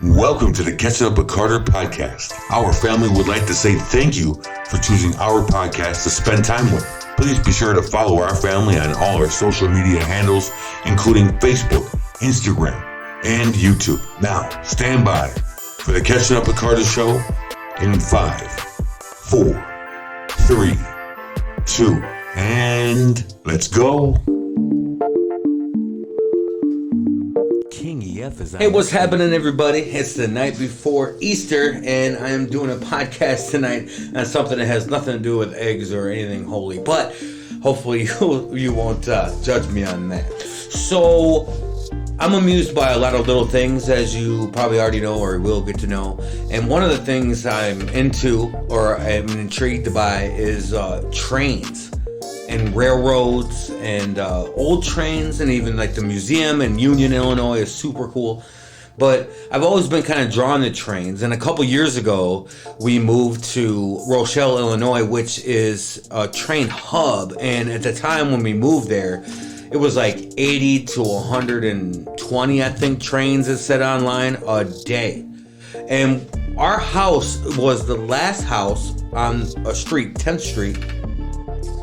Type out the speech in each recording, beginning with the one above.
Welcome to the Catchin Up with Carter podcast. Our family would like to say thank you for choosing our podcast to spend time with. Please be sure to follow our family on all our social media handles, including Facebook, Instagram, and YouTube. Now, stand by for the Catchin Up with Carter show in 5, 4, 3, 2, and let's go. Hey, what's happening, everybody? It's the night before Easter, and I am doing a podcast tonight on something that has nothing to do with eggs or anything holy, but hopefully you won't judge me on that. So, I'm amused by a lot of little things, as you probably already know or will get to know, and one of the things I'm into or I'm intrigued by is trains and railroads and old trains, and even like the museum in Union, Illinois is super cool. But I've always been kind of drawn to trains, and a couple years ago we moved to Rochelle, Illinois, which is a train hub. And at the time when we moved there, it was like 80 to 120, I think, trains it said online a day. And our house was the last house on a street, 10th Street,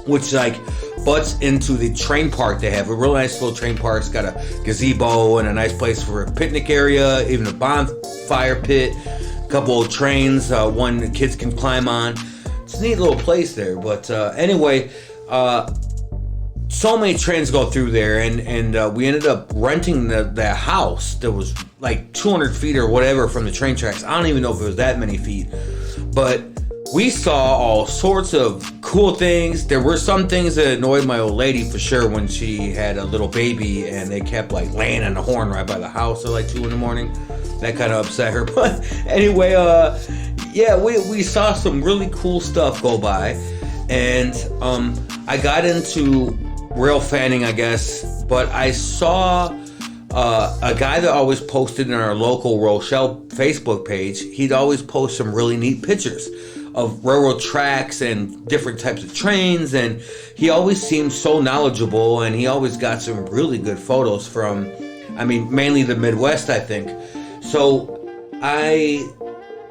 which like butts into the train park they have. A real nice little train park. It's got a gazebo and a nice place for a picnic area, even a bonfire pit, a couple old trains, one the kids can climb on. It's a neat little place there. But anyway, so many trains go through there, and we ended up renting the house that was like 200 feet or whatever from the train tracks. I don't even know if it was that many feet, but we saw all sorts of cool things. There were some things that annoyed my old lady for sure when she had a little baby and they kept like laying on the horn right by the house at like 2 a.m. That kind of upset her. But anyway, yeah, we saw some really cool stuff go by. And I got into rail fanning, I guess, but I saw a guy that always posted in our local Rochelle Facebook page. He'd always post some really neat pictures of railroad tracks and different types of trains, and he always seemed so knowledgeable, and he always got some really good photos from, mainly the Midwest, I think. So I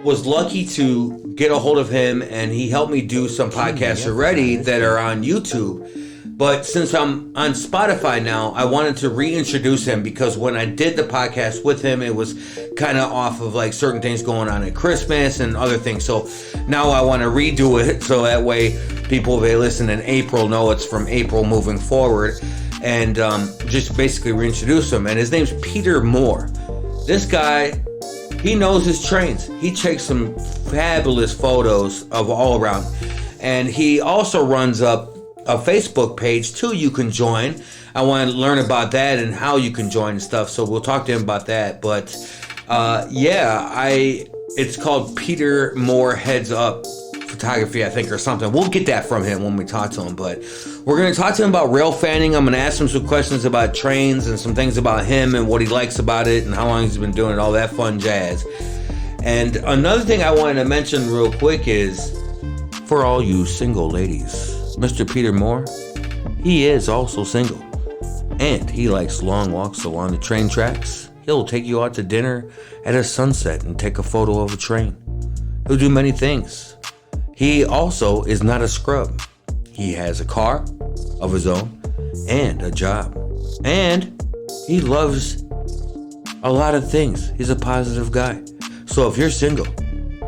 was lucky to get a hold of him, and he helped me do some podcasts already that are on YouTube. But since I'm on Spotify now, I wanted to reintroduce him, because when I did the podcast with him, it was kind of off of like certain things going on at Christmas and other things. So now I want to redo it so that way people, if they listen in April, know it's from April moving forward, and just basically reintroduce him. And his name's Peter Moore. This guy, he knows his trains. He takes some fabulous photos of all around. And he also runs up a Facebook page too you can join. I want to learn about that and how you can join and stuff, so we'll talk to him about that. But it's called Peter Moore Heads Up Photography, I think, or something. We'll get that from him when we talk to him. But we're going to talk to him about rail fanning. I'm going to ask him some questions about trains and some things about him and what he likes about it and how long he's been doing it, all that fun jazz. And another thing I wanted to mention real quick is, for all you single ladies, Mr. Peter Moore, he is also single, and he likes long walks along the train tracks. He'll take you out to dinner at a sunset and take a photo of a train. He'll do many things. He also is not a scrub. He has a car of his own and a job, and he loves a lot of things. He's a positive guy. So if you're single,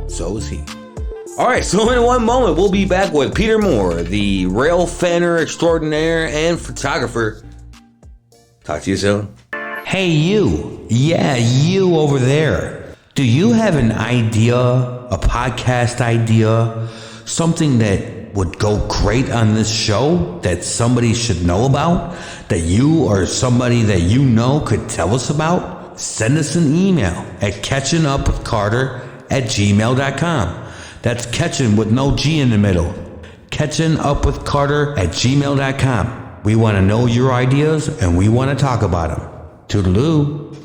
so is he. Alright, so in one moment, we'll be back with Peter Moore, the rail fanner extraordinaire and photographer. Talk to you soon. Hey you, yeah, you over there. Do you have an idea, a podcast idea, something that would go great on this show that somebody should know about, that you or somebody that you know could tell us about? Send us an email at catchinupwithcarter@gmail.com. That's Catchin with no G in the middle. catchinupwithcarter@gmail.com. We want to know your ideas and we want to talk about them. Toodaloo.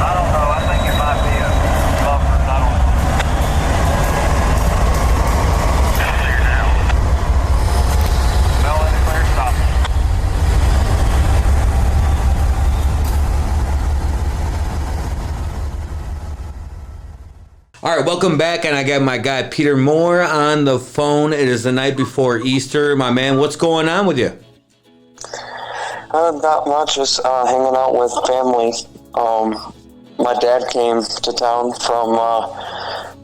I don't know. I think it might be a Welcome back, and I got my guy Peter Moore on the phone. It is the night before Easter. My man, what's going on with you? Not much, just hanging out with family. My dad came to town from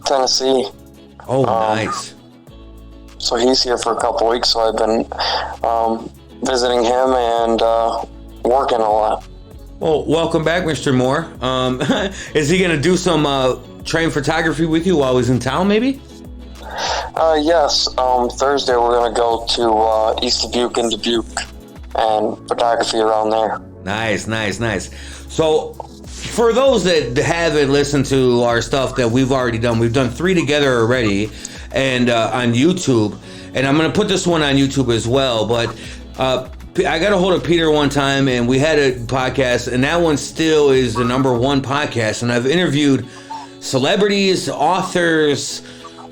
Tennessee. Oh, nice. So he's here for a couple weeks, so I've been visiting him and working a lot. Well, welcome back, Mr. Moore. Is he going to do some train photography with you while he's in town, maybe? Yes. Thursday we're going to go to East Dubuque and Dubuque and photography around there. Nice. So, for those that haven't listened to our stuff that we've already done, we've done 3 together already, and on YouTube, and I'm going to put this one on YouTube as well, but I got a hold of Peter one time, and we had a podcast, and that one still is the #1 podcast, and I've interviewed celebrities, authors,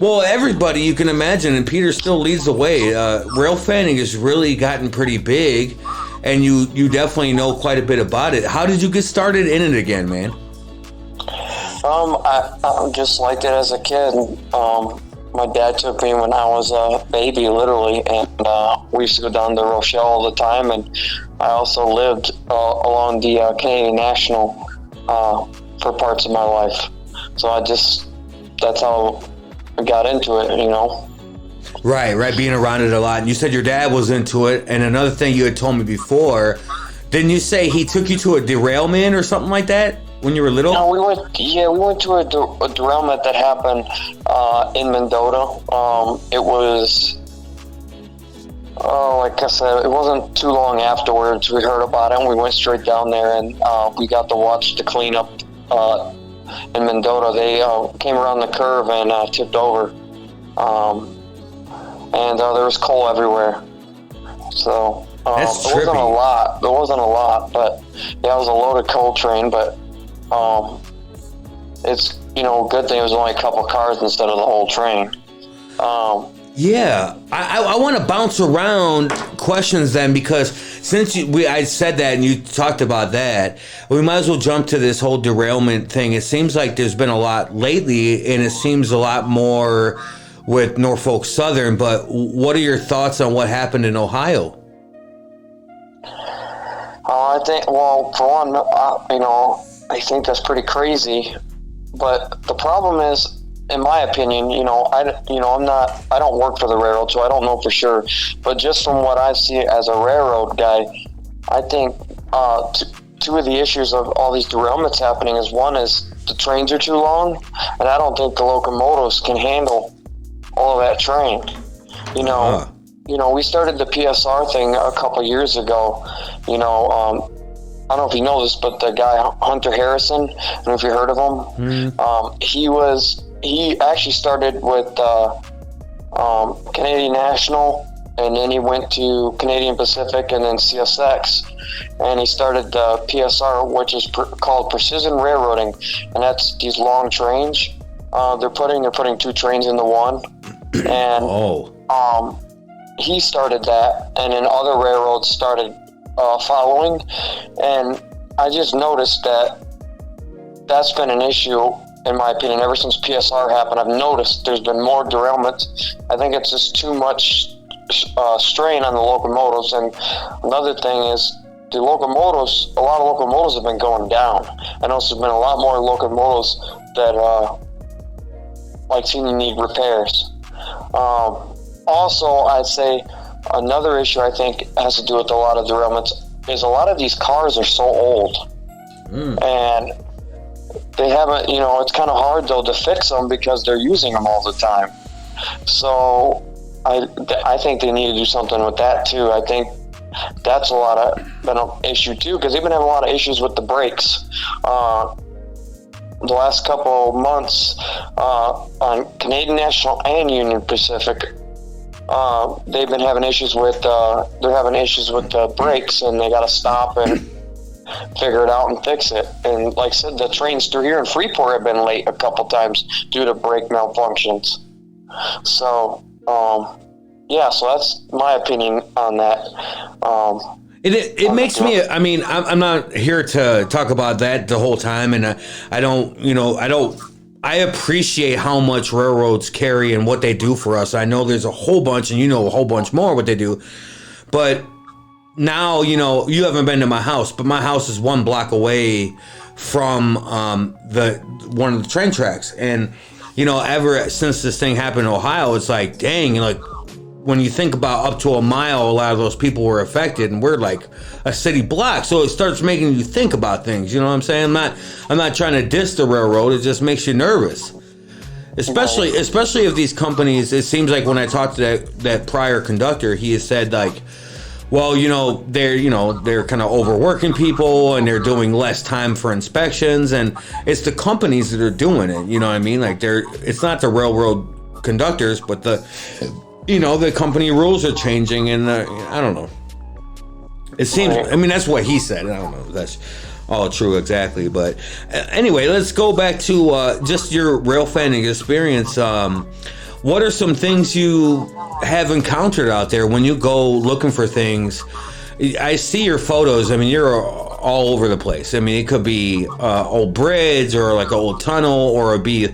well, everybody you can imagine, and Peter still leads the way. Rilfanning has really gotten pretty big, and you definitely know quite a bit about it. How did you get started in it again, man? I just liked it as a kid. My dad took me when I was a baby, literally, and we used to go down to Rochelle all the time, and I also lived along the Canadian National for parts of my life. So that's how I got into it, you know. Right, being around it a lot. And you said your dad was into it, and another thing you had told me before, didn't you say he took you to a derailment or something like that when you were little? No, we went to a derailment that happened in Mendota. It was, like I said, it wasn't too long afterwards we heard about it, and we went straight down there, and we got to watch the cleanup in Mendota. They came around the curve and tipped over, and there was coal everywhere. So it wasn't a lot. There wasn't a lot, but yeah, it was a loaded coal train, but it's, you know, a good thing it was only a couple cars instead of the whole train. Yeah, I want to bounce around questions then, because since I said that and you talked about that, we might as well jump to this whole derailment thing. It seems like there's been a lot lately, and it seems a lot more with Norfolk Southern, but what are your thoughts on what happened in Ohio? I think, well, for one, you know, I think that's pretty crazy, but the problem is, in my opinion, I don't work for the railroad, so I don't know for sure, but just from what I see as a railroad guy, I think two of the issues of all these derailments happening is, one is the trains are too long, and I don't think the locomotives can handle all of that train. We started the PSR thing a couple years ago. I don't know if you know this, but the guy Hunter Harrison, I don't know if you heard of him. He actually started with Canadian National, and then he went to Canadian Pacific and then CSX, and he started the PSR, which is called Precision Railroading, and that's these long trains. They're putting 2 trains into one, and he started that, and then other railroads started following, and I just noticed that that's been an issue, in my opinion, ever since PSR happened. I've noticed there's been more derailments. I think it's just too much strain on the locomotives, and another thing is a lot of locomotives have been going down. I know there's been a lot more locomotives that seem to need repairs. Also, I'd say another issue I think has to do with a lot of derailments is a lot of these cars are so old, and they haven't, it's kind of hard though to fix them because they're using them all the time. So I think they need to do something with that too. I think that's been an issue too, because they've been having a lot of issues with the brakes. The last couple of months on Canadian National and Union Pacific, they've been having issues with the brakes, and they got to stop and figure it out and fix it. And like I said, the trains through here in Freeport have been late a couple times due to brake malfunctions. So so that's my opinion on that. It makes me, I'm not here to talk about that the whole time, and I I appreciate how much railroads carry and what they do for us. I know there's a whole bunch, and you know a whole bunch more what they do. But now, you know, you haven't been to my house, but my house is 1 block away from one of the train tracks. And, you know, ever since this thing happened in Ohio, it's like, dang, like, when you think about up to a mile, a lot of those people were affected, and we're like a city block. So it starts making you think about things. You know what I'm saying? I'm not trying to diss the railroad. It just makes you nervous, especially if these companies. It seems like when I talked to that prior conductor, he has said like, well, they're kind of overworking people, and they're doing less time for inspections, and it's the companies that are doing it. You know what I mean? Like it's not the railroad conductors, but the company rules are changing, and I don't know. It seems, I mean, that's what he said. I don't know if that's all true exactly. But anyway, let's go back to just your rail fanning experience. What are some things you have encountered out there when you go looking for things? I see your photos. I mean, you're all over the place. I mean, it could be old bridge or like an old tunnel, or it'd be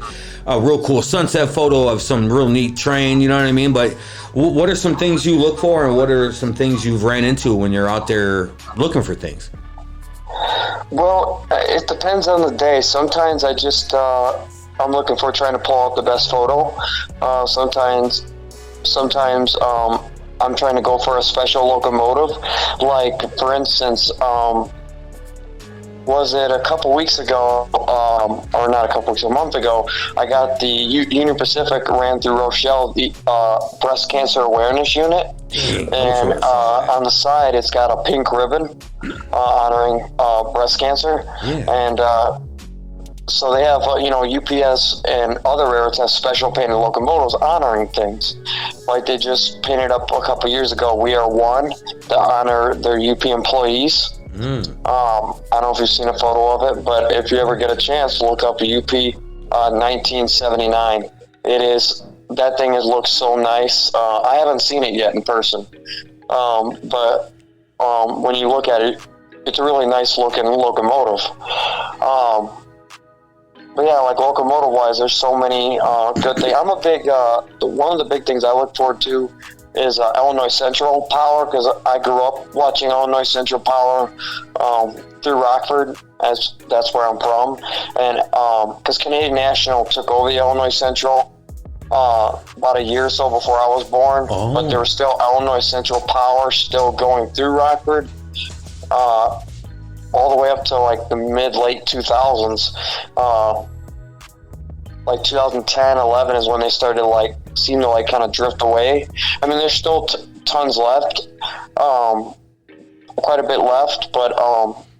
a real cool sunset photo of some real neat train, you know what I mean? But what are some things you look for, and what are some things you've ran into when you're out there looking for things? Well, it depends on the day. Sometimes I just, I'm looking for trying to pull out the best photo. Sometimes I'm trying to go for a special locomotive. Like, for instance, was it a couple weeks ago, or not a couple weeks, a month ago, I got the Union Pacific ran through Rochelle, the breast cancer awareness unit. And on the side, it's got a pink ribbon honoring breast cancer. Yeah. And so they have, UPS and other railroads have special painted locomotives honoring things. Like they just painted up a couple years ago, We Are One, to honor their UP employees. I don't know if you've seen a photo of it, but if you ever get a chance, look up UP 1979. That thing looks so nice. I haven't seen it yet in person, but when you look at it, it's a really nice looking locomotive. But yeah, like locomotive wise, there's so many good things. I'm a big one of the big things I look forward to is Illinois Central Power, because I grew up watching Illinois Central Power through Rockford, as that's where I'm from, and because Canadian National took over the Illinois Central about a year or so before I was born, but there was still Illinois Central Power still going through Rockford all the way up to like the late 2000s. Like 2010, 11 is when they started seem to kind of drift away. I mean, there's still tons left, quite a bit left, but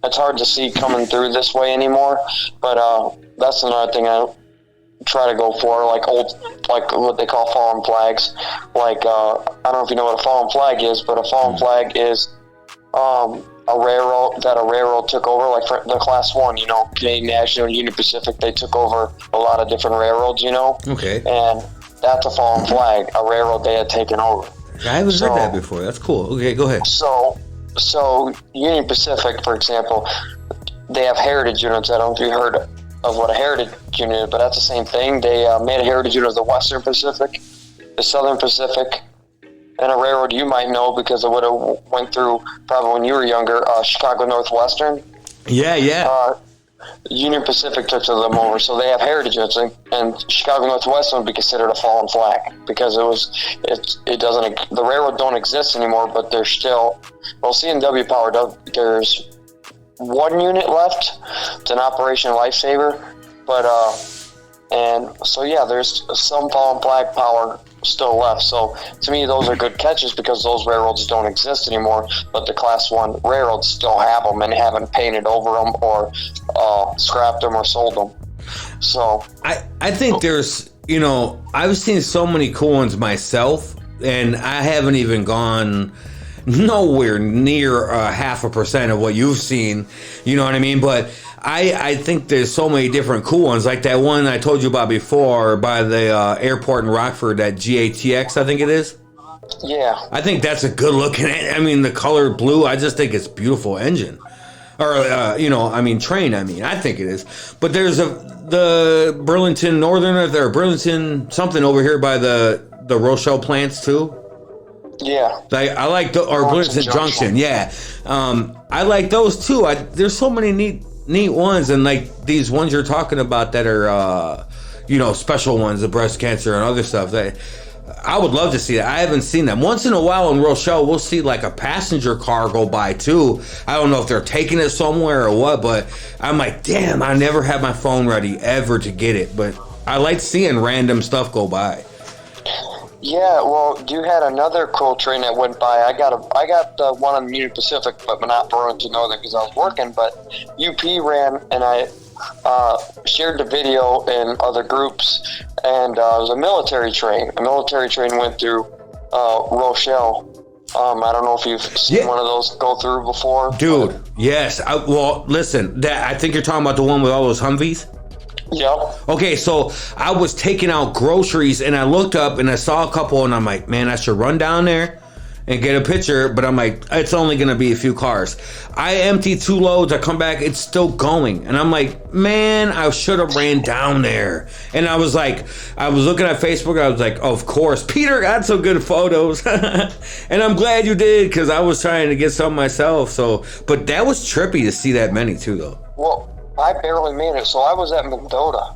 it's hard to see coming through this way anymore. But that's another thing I try to go for, like what they call fallen flags. I don't know if you know what a fallen flag is, but a fallen flag is a railroad took over, like for the Class 1, Canadian National, Union Pacific, they took over a lot of different railroads, Okay. And that's a fallen flag, a railroad they had taken over. I haven't heard that before. That's cool. Okay, go ahead. So Union Pacific, for example, they have heritage units. I don't know if you heard of what a heritage unit is, but that's the same thing. They made a heritage unit of the Western Pacific, the Southern Pacific, and a railroad you might know because it would have went through probably when you were younger, Chicago Northwestern. Yeah. Union Pacific took them over, so they have heritage units, and Chicago Northwestern would be considered a fallen flag because the railroad don't exist anymore, but there's still, C&W Power, there's one unit left. It's an Operation Lifesaver, but there's some fallen flag power still left. So to me, those are good catches because those railroads don't exist anymore, but the Class 1 railroads still have them and haven't painted over them or scrapped them or sold them. So I think there's, I've seen so many cool ones myself, and I haven't even gone nowhere near 0.5% of what you've seen, you know what I mean? But I think there's so many different cool ones, like that one I told you about before by the airport in Rockford, that GATX, I think it is. Yeah. I think that's a good looking, the color blue, I just think it's a beautiful engine. Train. I think it is. But there's the Burlington Northern, or Burlington something over here by the Rochelle plants too. Yeah. I like Burlington Junction. Yeah. I like those too. There's so many neat ones, and like these ones you're talking about that are special ones, the breast cancer and other stuff that I would love to see that. I haven't seen them. Once in a while in Rochelle, we'll see like a passenger car go by too. I don't know if they're taking it somewhere or what, but I'm like, damn, I never had my phone ready ever to get it. But I like seeing random stuff go by. Yeah, well, you had another cool train that went by. I got one on Union Pacific, but not Burlington Northern because I was working. But UP ran, and I shared the video in other groups, and it was a military train. A military train went through Rochelle. I don't know if you've seen one of those go through before. Dude, yes. Listen, I think you're talking about the one with all those Humvees? Yep. Okay, so I was taking out groceries, and I looked up, and I saw a couple, and I'm like, man, I should run down there and get a picture, but I'm like, it's only going to be a few cars. I empty 2 loads, I come back, it's still going. And I'm like, man, I should have ran down there. And I was looking at Facebook, I was like, of course, Peter got some good photos. And I'm glad you did, because I was trying to get some myself. So, but that was trippy to see that many too, though. Well, I barely made it. So I was at Mendota.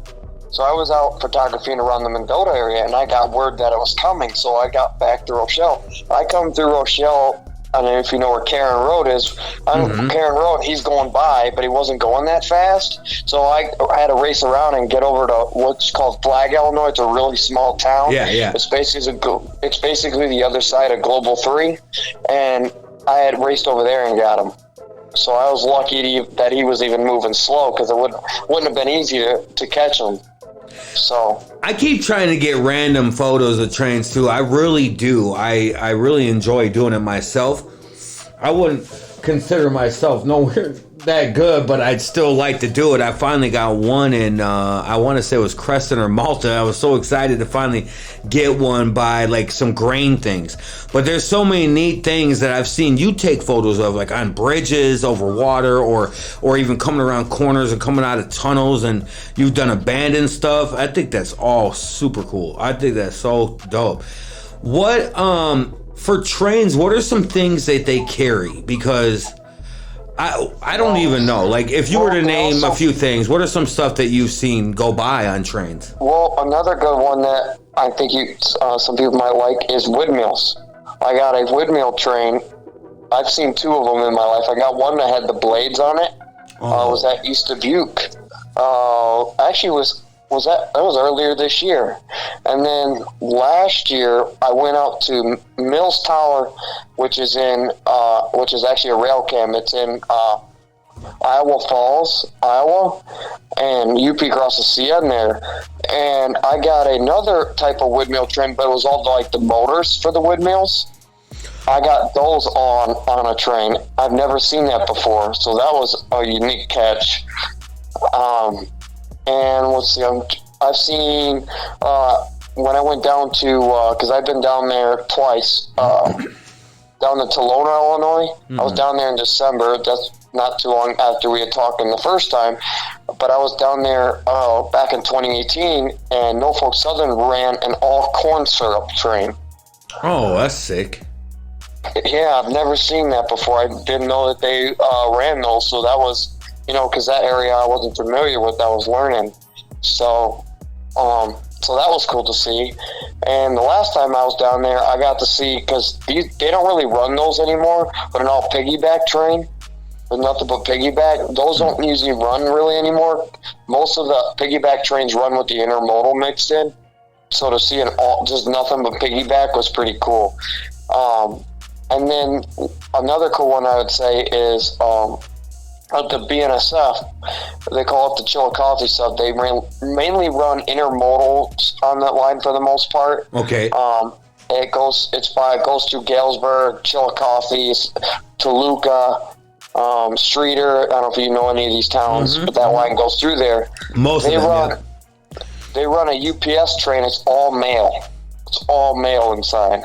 So I was out photographing around the Mendota area, and I got word that it was coming. So I got back to Rochelle. I come through Rochelle. I don't know if you know where Karen Road is. On Karen Road, he's going by, but he wasn't going that fast. So I had to race around and get over to what's called Flag, Illinois. It's a really small town. Yeah. It's basically the other side of Global 3. And I had raced over there and got him. So I was lucky that he was even moving slow, because it wouldn't have been easy to catch him. So I keep trying to get random photos of trains too. I really do. I really enjoy doing it myself. I wouldn't consider myself nowhere that good, but I'd still like to do it. I finally got one in, I want to say it was Creston or Malta. I was so excited to finally get one by like some grain things. But there's so many neat things that I've seen you take photos of, like on bridges, over water, or even coming around corners and coming out of tunnels, and you've done abandoned stuff. I think that's all super cool. I think that's so dope. What, for trains, what are some things that they carry? Because I don't even know. Like, if you were to name a few things, what are some stuff that you've seen go by on trains? Well, another good one that I think some people might like is windmills. I got a windmill train. I've seen 2 of them in my life. I got one that had the blades on it. It was at East Dubuque. Actually, that was earlier this year. And then last year, I went out to Mills Tower, which is actually a rail cam. It's in Iowa Falls, Iowa, and UP across the sea on there. And I got another type of windmill train, but it was all like the motors for the windmills. I got those on a train. I've never seen that before, so that was a unique catch. And let's see, I've seen, when I went down to, because I've been down there twice, down to Tolona, Illinois. I was down there in December. That's not too long after we had talked the first time. But I was down there back in 2018, and Norfolk Southern ran an all corn syrup train. Oh, that's sick. Yeah, I've never seen that before. I didn't know that they ran those, so that was, because that area I wasn't familiar with, I was learning. So that was cool to see. And the last time I was down there, I got to see, because they don't really run those anymore, but an all piggyback train with nothing but piggyback. Those don't usually run really anymore. Most of the piggyback trains run with the intermodal mixed in. So to see just nothing but piggyback was pretty cool. And then another cool one I would say is at the BNSF, they call it the Chillicothe sub. They mainly run intermodal on that line for the most part. Okay. It goes through Galesburg, Chillicothe, Toluca, Streeter. I don't know if you know any of these towns, but that line goes through there. They run a UPS train. It's all mail. It's all mail inside.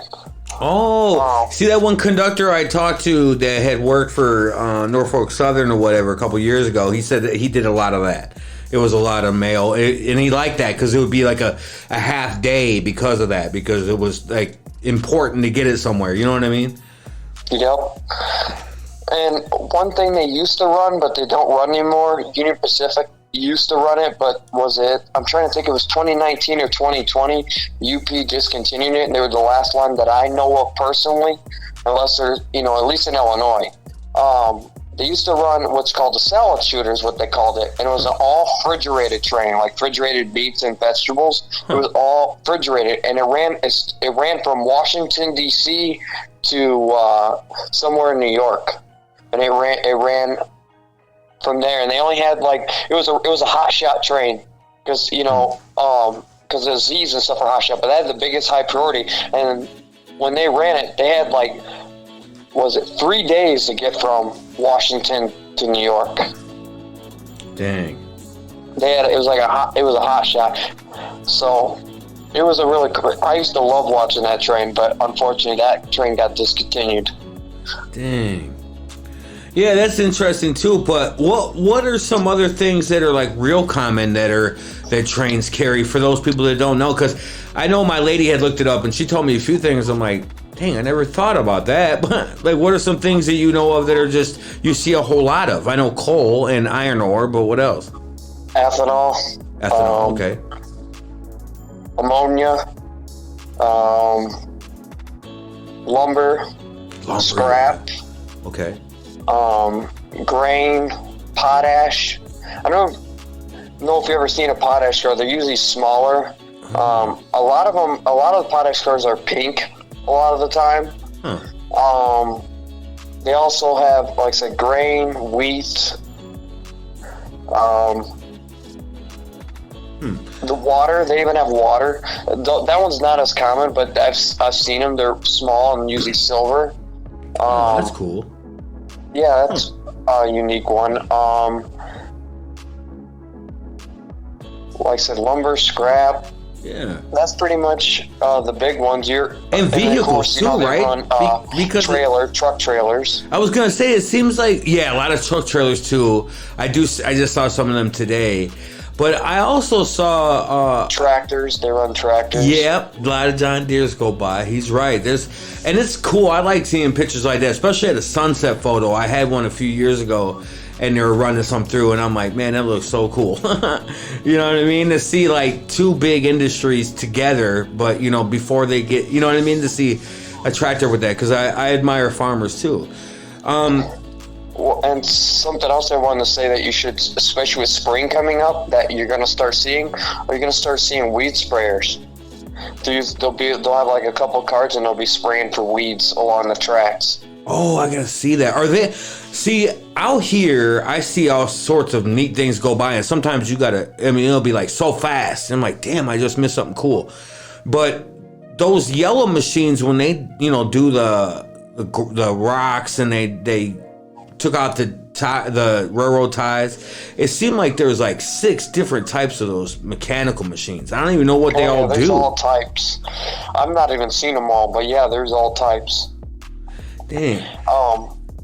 Oh, see that one conductor I talked to that had worked for Norfolk Southern or whatever a couple years ago. He said that he did a lot of that. It was a lot of mail, and he liked that because it would be like a half day because of that, because it was like important to get it somewhere. You know what I mean? Yep. And one thing they used to run, but they don't run anymore, Union Pacific used to run it, but I'm trying to think, it was 2019 or 2020, UP discontinued it, and they were the last one that I know of personally, unless they're, at least in Illinois. They used to run what's called the salad shooters, what they called it, and it was an all refrigerated train, like refrigerated meats and vegetables. It was all refrigerated, and it ran from Washington D.C. to somewhere in New York, and it ran from there, and they only had it was a hot shot train because because the Z's and stuff are hot shot, but they had the biggest high priority, and when they ran it, they had 3 days to get from Washington to New York. Dang. It was a hot shot. So it was I used to love watching that train, but unfortunately that train got discontinued. Dang. Yeah, that's interesting too. But what are some other things that are real common that trains carry for those people that don't know? Because I know my lady had looked it up and she told me a few things. I'm like, dang, I never thought about that. But what are some things that you know of that are just you see a whole lot of? I know coal and iron ore, but what else? Ethanol. Okay. Ammonia. Lumber. Scrap. Okay. Grain, potash. I don't know if you've ever seen a potash car. They're usually smaller. A lot of the potash cars are pink a lot of the time. They also have, like I said, grain, wheat. The water, they even have water. That one's not as common, but I've seen them. They're small and usually silver. That's cool. Yeah, that's a unique one. Like I said, lumber, scrap. Yeah. That's pretty much the big ones. And vehicles course, too, right? Run, because truck trailers. I was gonna say, it seems like a lot of truck trailers too. I just saw some of them today. But I also saw tractors. They run tractors. Yep, a lot of John Deere's go by. He's right. And it's cool. I like seeing pictures like that, especially at a sunset photo. I had one a few years ago, and they were running some through, and I'm like, man, that looks so cool. You know what I mean? To see two big industries together, but before they get, you know what I mean? To see a tractor with that, because I admire farmers too. And something else I wanted to say that you should, especially with spring coming up, that you're going to start seeing, or you're going to start seeing weed sprayers. They'll have a couple carts and they'll be spraying for weeds along the tracks. Oh, I gotta see that. Are they? See, out here, I see all sorts of neat things go by, and sometimes you gotta. I mean, it'll be so fast. And I'm like, damn, I just missed something cool. But those yellow machines, when they, do the rocks and they took out the railroad ties, it seemed like there was 6 different types of those mechanical machines. I don't even know what they all do. There's all types. I've not even seen them all, but yeah, there's all types. Dang.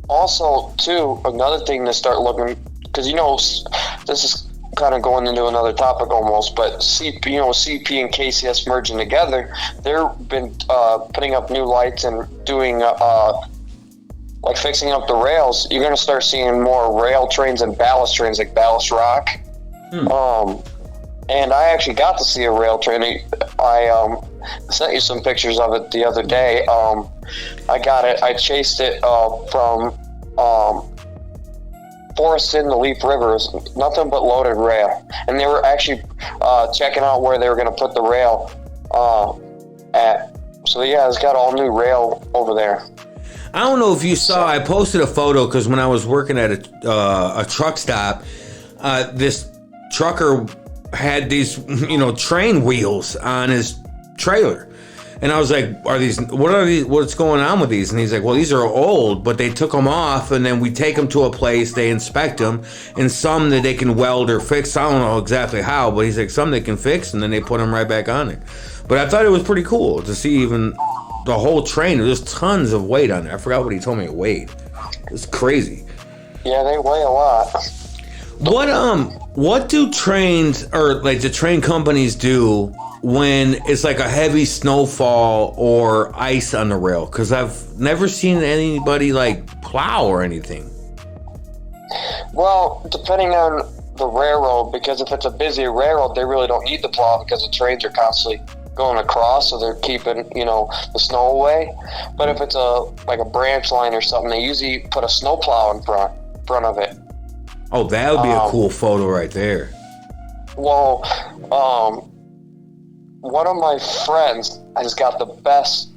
Also, too, another thing to start looking, because this is kind of going into another topic almost, but CP and KCS merging together, they've been putting up new lights and doing fixing up the rails. You're going to start seeing more rail trains and ballast trains, like ballast rock. And I actually got to see a rail train. I sent you some pictures of it the other day. I got it. I chased it from Foreston to Leaf River. It was nothing but loaded rail. And they were actually checking out where they were going to put the rail at. So yeah, it's got all new rail over there. I don't know if you saw, I posted a photo because when I was working at a truck stop, this trucker had these, train wheels on his trailer. And I was like, what's going on with these? And he's like, well, these are old, but they took them off, and then we take them to a place, they inspect them, and some that they can weld or fix. I don't know exactly how, but he's like, some they can fix, and then they put them right back on it. But I thought it was pretty cool to see even the whole train. There's tons of weight on it. I forgot what he told me it weighed. It's crazy. Yeah, they weigh a lot. What do trains or like the train companies do when it's like a heavy snowfall or ice on the rail? Because I've never seen anybody like plow or anything. Well, depending on the railroad, because if it's a busy railroad, they really don't need the plow because the trains are constantly going across, so they're keeping, the snow away. But if it's like a branch line or something, they usually put a snow plow in front of it. Oh, that would be a cool photo right there. Well, one of my friends has got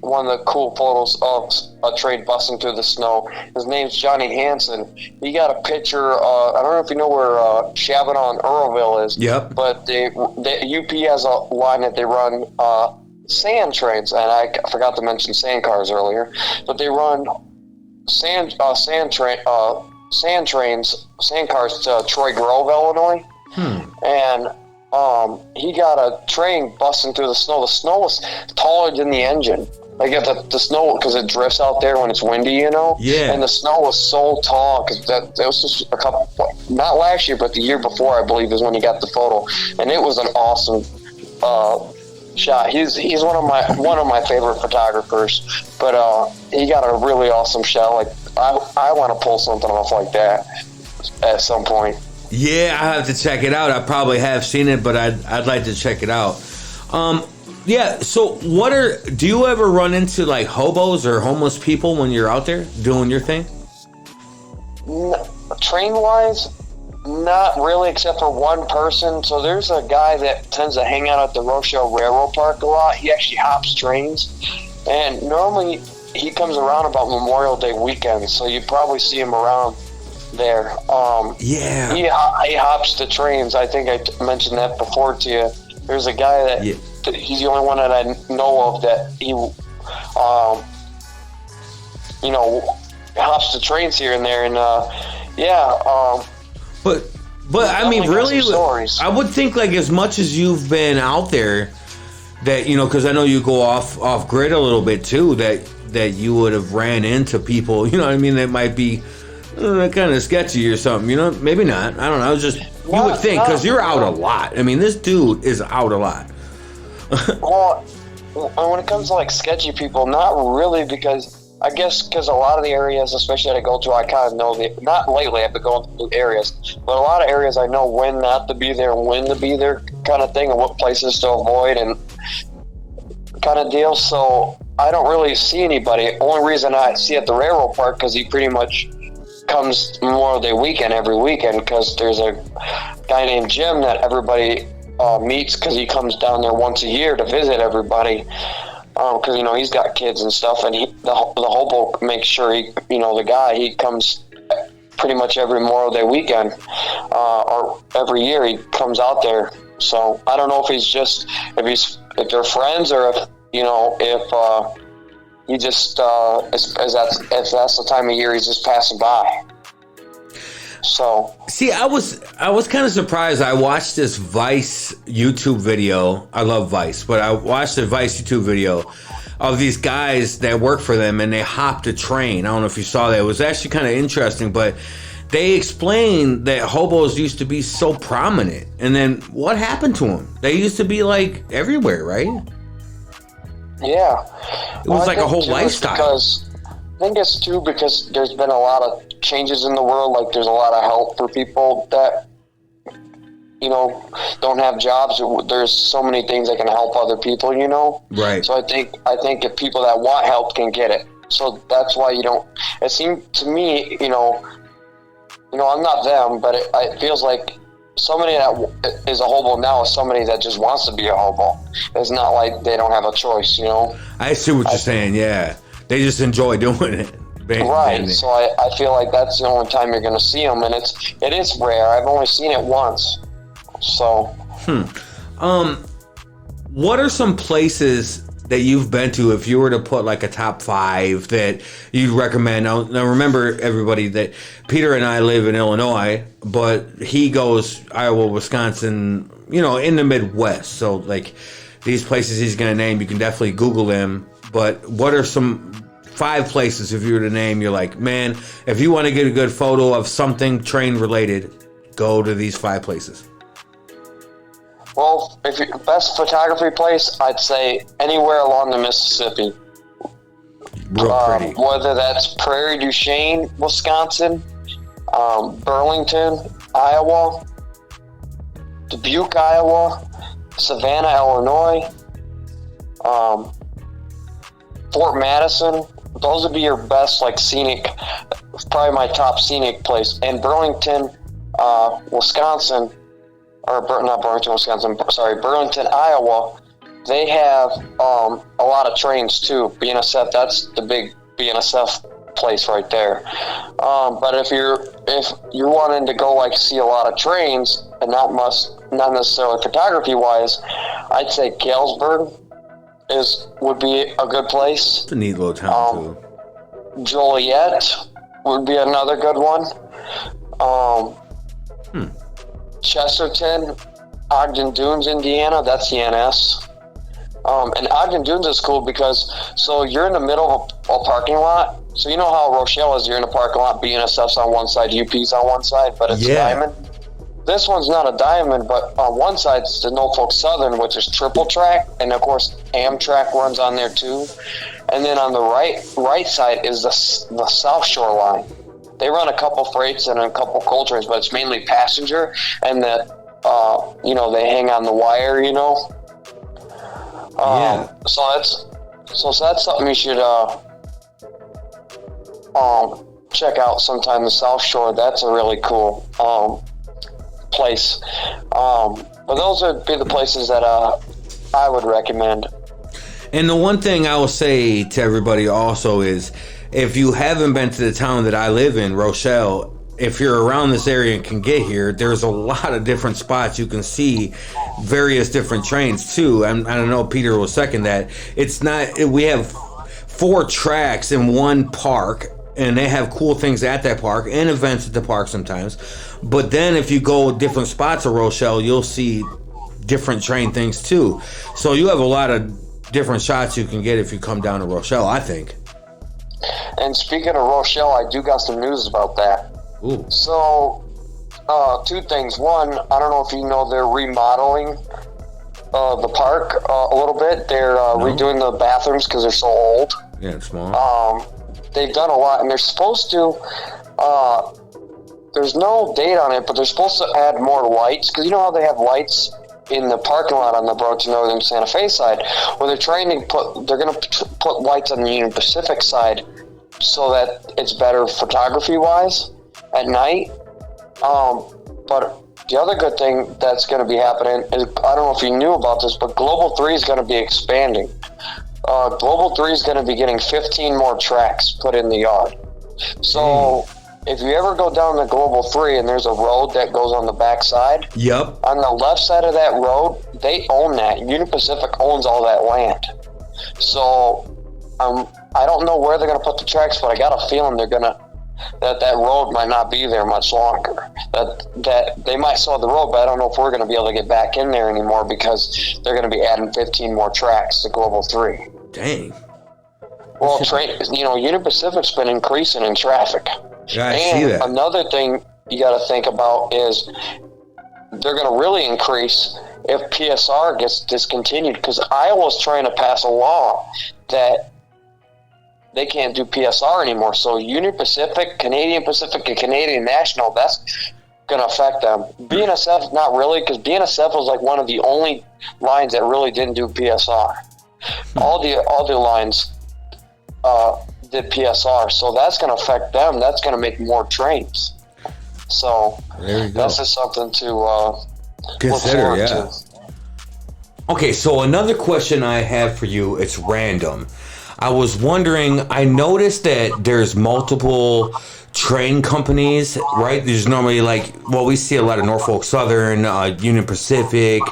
one of the cool photos of a train busting through the snow. His name's Johnny Hansen. He got a picture. I don't know if you know where Shabana and Earlville is. Yep. But the UP has a line that they run sand trains, and I forgot to mention sand cars earlier. But they run sand cars to Troy Grove, Illinois. And he got a train busting through the snow. The snow was taller than the engine. Like the snow, because it drifts out there when it's windy, Yeah. And the snow was so tall because that was just a couple, not last year, but the year before, I believe, is when he got the photo, and it was an awesome shot. He's one of my favorite photographers, but he got a really awesome shot. Like I want to pull something off like that at some point. Yeah, I have to check it out. I probably have seen it, but I'd like to check it out. Yeah, so do you ever run into like hobos or homeless people when you're out there doing your thing? Train-wise, not really, except for one person. So there's a guy that tends to hang out at the Rochelle Railroad Park a lot. He actually hops trains, and normally he comes around about Memorial Day weekend, so you probably see him around there. Yeah. He hops the trains. I think I mentioned that before to you. There's a guy that he's the only one that I know of that he, hops the trains here and there, and But I mean, really, I would think like as much as you've been out there, that because I know you go off grid a little bit too, that you would have ran into people, that might be kind of sketchy or something, maybe not. I don't know. You would think, because you're out a lot. I mean, this dude is out a lot. Well, when it comes to like sketchy people, not really, because I guess because a lot of the areas, especially that I go to, I kind of know not lately, I've been going to areas, but a lot of areas I know when not to be there and when to be there kind of thing, and what places to avoid and kind of deal. So I don't really see anybody. Only reason I see at the railroad park, because he pretty much comes Memorial Day weekend every weekend, because there's a guy named Jim that everybody meets, because he comes down there once a year to visit everybody, because he's got kids and stuff, and the hobo makes sure he comes pretty much every Memorial Day weekend, or every year he comes out there. So I don't know if if they're friends, or if he just if that's the time of year he's just passing by. So see, I was kind of surprised. I watched this Vice YouTube video. I love Vice, but I watched a Vice YouTube video of these guys that work for them, and they hopped a train. I don't know if you saw that. It was actually kind of interesting, but they explained that hobos used to be so prominent, and then what happened to them? They used to be like everywhere, right? Yeah, it was like a whole lifestyle. I think it's too because there's been a lot of changes in the world. Like there's a lot of help for people that don't have jobs. There's so many things that can help other people. Right. So I think if people that want help can get it. So that's why you don't. It seemed to me, I'm not them, but it feels like somebody that is a hobo now is somebody that just wants to be a hobo. It's not like they don't have a choice, I see what you're saying, yeah. They just enjoy doing it. Right, so I feel like that's the only time you're going to see them, and it is rare. I've only seen it once, so. What are some places that you've been to, if you were to put like a top 5 that you'd recommend? Now remember, everybody, that Peter and I live in Illinois, but he goes Iowa, Wisconsin, in the Midwest. So like these places he's going to name, you can definitely Google them. but what are some 5 places, if you were to name, you're like, man, if you want to get a good photo of something train related, go to these 5 places? Well, if you best photography place, I'd say anywhere along the Mississippi. Real pretty. Whether that's Prairie du Chien, Wisconsin, Burlington, Iowa, Dubuque, Iowa, Savannah, Illinois, Fort Madison. Those would be your best, like, scenic, probably my top scenic place. And Burlington, Wisconsin, or not Burlington, Wisconsin, sorry, Burlington, Iowa, they have a lot of trains too. BNSF, that's the big BNSF place right there. But if you're wanting to go, like, see a lot of trains and not necessarily photography wise, I'd say Galesburg would be a good place. It's a neat little town too. Joliet would be another good one. Chesterton, Ogden Dunes, Indiana, that's the NS. And Ogden Dunes is cool because, so you're in the middle of a parking lot. So you know how Rochelle is, you're in a parking lot, BNSF's on one side, UP's on one side, but it's a diamond. This one's not a diamond, but on one side it's the Norfolk Southern, which is triple track, and of course Amtrak runs on there too. And then on the right side is the South Shore line. They run a couple freights and a couple coal trains, but it's mainly passenger, and that they hang on the wire, So that's something you should check out sometime. The South Shore, that's a really cool place. But those would be the places that I would recommend. And the one thing I will say to everybody also is, if you haven't been to the town that I live in, Rochelle, if you're around this area and can get here, there's a lot of different spots you can see various different trains too. I don't know, Peter will second that. It's not, we have 4 tracks in one park, and they have cool things at that park and events at the park sometimes. But then if you go different spots of Rochelle, you'll see different train things too. So you have a lot of different shots you can get if you come down to Rochelle, I think. And speaking of Rochelle, I do got some news about that. Ooh. So, 2 things. One, I don't know if you know, they're remodeling the park a little bit. They're redoing the bathrooms because they're so old. Yeah, it's small. They've done a lot, and they're supposed to, there's no date on it, but they're supposed to add more lights, because you know how they have lights in the parking lot on the Burlington Northern Santa Fe side? Well, they're going to put lights on the Union Pacific side so that it's better photography wise at night. But the other good thing that's going to be happening is, I don't know if you knew about this, but Global 3 is going to be expanding. Global 3 is going to be getting 15 more tracks put in the yard. So if you ever go down the Global 3 and there's a road that goes on the back side, yep, on the left side of that road, they own that. Union Pacific owns all that land. So I don't know where they're going to put the tracks, but I got a feeling that road might not be there much longer. That they might sell the road, but I don't know if we're going to be able to get back in there anymore, because they're going to be adding 15 more tracks to Global 3. Dang. Well, Union Pacific's been increasing in traffic. Yeah, I see that. Another thing you got to think about is they're going to really increase if PSR gets discontinued, because Iowa's trying to pass a law that they can't do PSR anymore. So Union Pacific, Canadian Pacific, and Canadian National, that's going to affect them. BNSF, not really, because BNSF was like one of the only lines that really didn't do PSR. All the lines did PSR, so that's going to affect them. That's going to make more trains. So that's just something to consider. Yeah. Okay, so another question I have for you. It's random. I was wondering, I noticed that there's multiple train companies, right? There's normally we see a lot of Norfolk Southern, Union Pacific,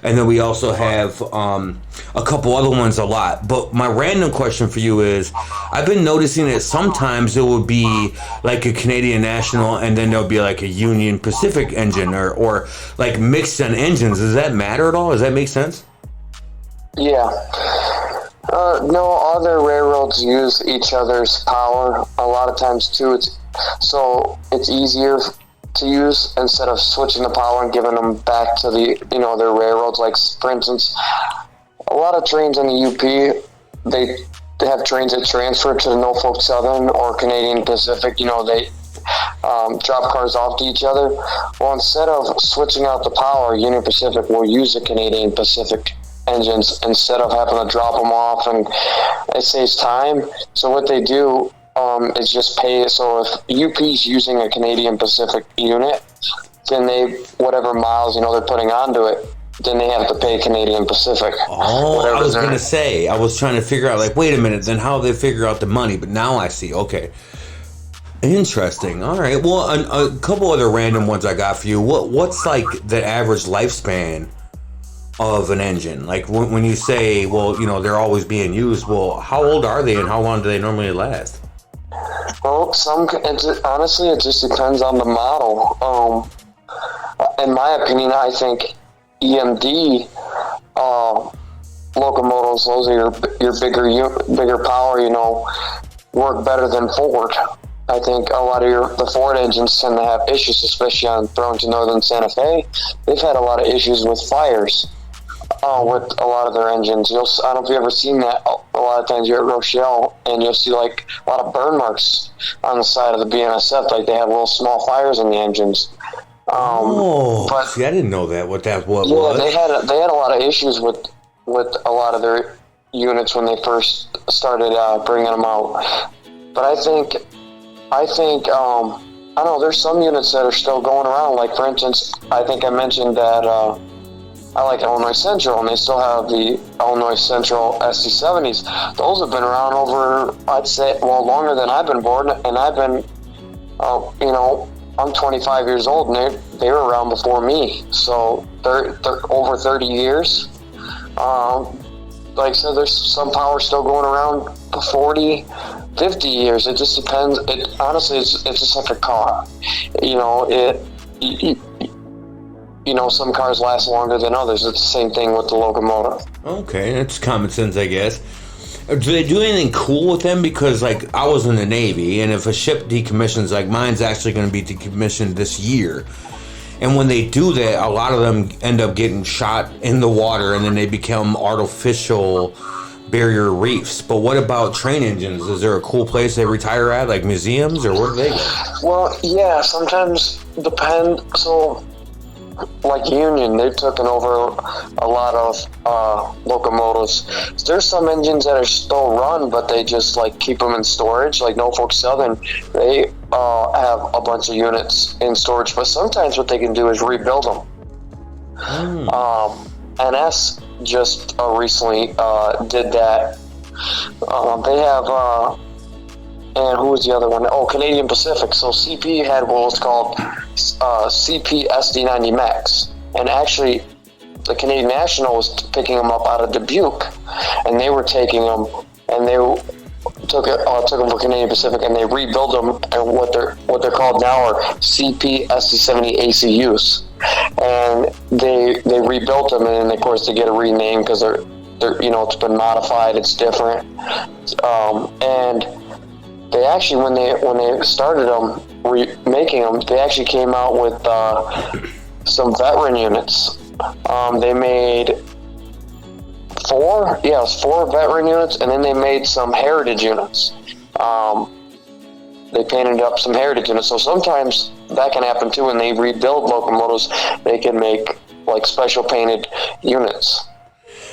and then we also have a couple other ones a lot. But my random question for you is, I've been noticing that sometimes it would be like a Canadian National, and then there'll be like a Union Pacific engine, or like mixed on engines. Does that matter at all? Does that make sense? Yeah. No, other railroads use each other's power. A lot of times too, it's easier to use instead of switching the power and giving them back to their railroads. Like for instance, a lot of trains in the UP, they have trains that transfer to the Norfolk Southern or Canadian Pacific. They drop cars off to each other. Well, instead of switching out the power, Union Pacific will use the Canadian Pacific engines instead of having to drop them off, and it saves time. So what they do is just pay. So if UP's using a Canadian Pacific unit, then whatever miles they're putting onto it, then they have to pay Canadian Pacific. Oh, I was going to say, I was trying to figure out, like, wait a minute, then how they figure out the money, but now I see. Okay. Interesting. All right. Well, a couple other random ones I got for you. What's like the average lifespan of an engine? Like when you say, well, they're always being used. Well, how old are they, and how long do they normally last? Well, honestly, it just depends on the model. In my opinion, I think EMD locomotives, those are your bigger power, work better than Ford. I think a lot of the Ford engines tend to have issues, especially on Burlington Northern Santa Fe. They've had a lot of issues with fires with a lot of their engines. I don't know if you've ever seen that. A lot of times you're at Rochelle and you'll see like a lot of burn marks on the side of the BNSF, like they have little small fires in the engines. But see, I didn't know that. What was? They had a lot of issues with a lot of their units when they first started bringing them out. But I think I don't know, there's some units that are still going around. Like, for instance, I think I mentioned that I like Illinois Central, and they still have the Illinois Central SC70s. Those have been around over, I'd say, longer than I've been born, and I've been, I'm 25 years old, and they were around before me. So they're over 30 years. Like I said, there's some power still going around 40, 50 years. It just depends. Honestly, it's just like a car. Some cars last longer than others. It's the same thing with the locomotive. Okay, that's common sense, I guess. Do they do anything cool with them? Because, like, I was in the Navy, and if a ship decommissions, like, mine's actually going to be decommissioned this year. And when they do that, a lot of them end up getting shot in the water, and then they become artificial barrier reefs. But what about train engines? Is there a cool place they retire at, like museums, or where do they go? Well, yeah, sometimes depend. So, like Union, they've taken over a lot of locomotives. There's some engines that are still run, but they just like keep them in storage. Like Norfolk Southern, they have a bunch of units in storage, but sometimes what they can do is rebuild them. NS just recently did that. They have and who was the other one? Oh, Canadian Pacific. So CP had what was called CP SD90 Max. And actually, the Canadian National was picking them up out of Dubuque. And they were taking them, and they took them for Canadian Pacific, and they rebuilt them. And what they're called now are CP SD70 ACUs. And they rebuilt them, and of course they get a rename because they're it's been modified, it's different. And they actually, when they started them, making them, they actually came out with some veteran units. They made four veteran units, and then they made some heritage units. They painted up some heritage units. So sometimes that can happen too. When they rebuild locomotives, they can make like special painted units.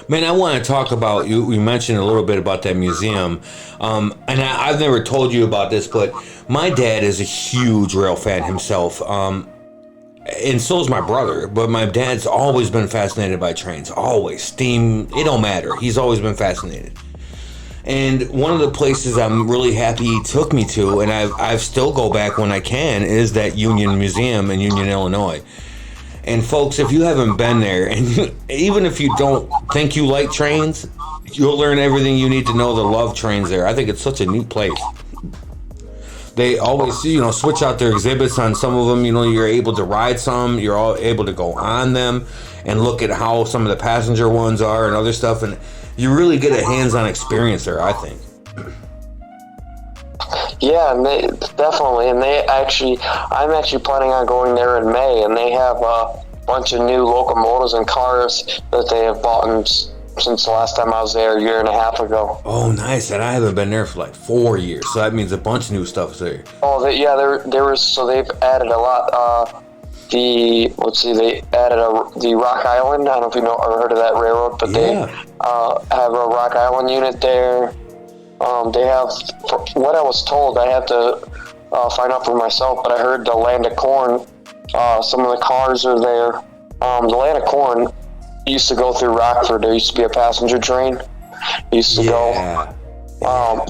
Man, I want to talk about, you mentioned a little bit about that museum, and I've never told you about this, but my dad is a huge rail fan himself, and so is my brother, but my dad's always been fascinated by trains, always. Steam, it don't matter, he's always been fascinated. And one of the places I'm really happy he took me to, and I still go back when I can, is that Union Museum in Union, Illinois. And folks, if you haven't been there, and even if you don't think you like trains, you'll learn everything you need to know to love trains there. I think it's such a neat place. They always, switch out their exhibits on some of them. You're able to ride some. You're all able to go on them and look at how some of the passenger ones are and other stuff. And you really get a hands-on experience there, I think. Yeah, and they definitely, and I'm actually planning on going there in May, and they have a bunch of new locomotives and cars that they have bought since the last time I was there a year and a half ago. Oh, nice. And I haven't been there for like 4 years, so that means a bunch of new stuff is there. Oh, so they've added a lot. They added the Rock Island. I don't know if you know or heard of that railroad, but they have a Rock Island unit there. They have, what I was told, I have to find out for myself, but I heard the Land of Corn, some of the cars are there. The Land of Corn used to go through Rockford. There used to be a passenger train. It used to go.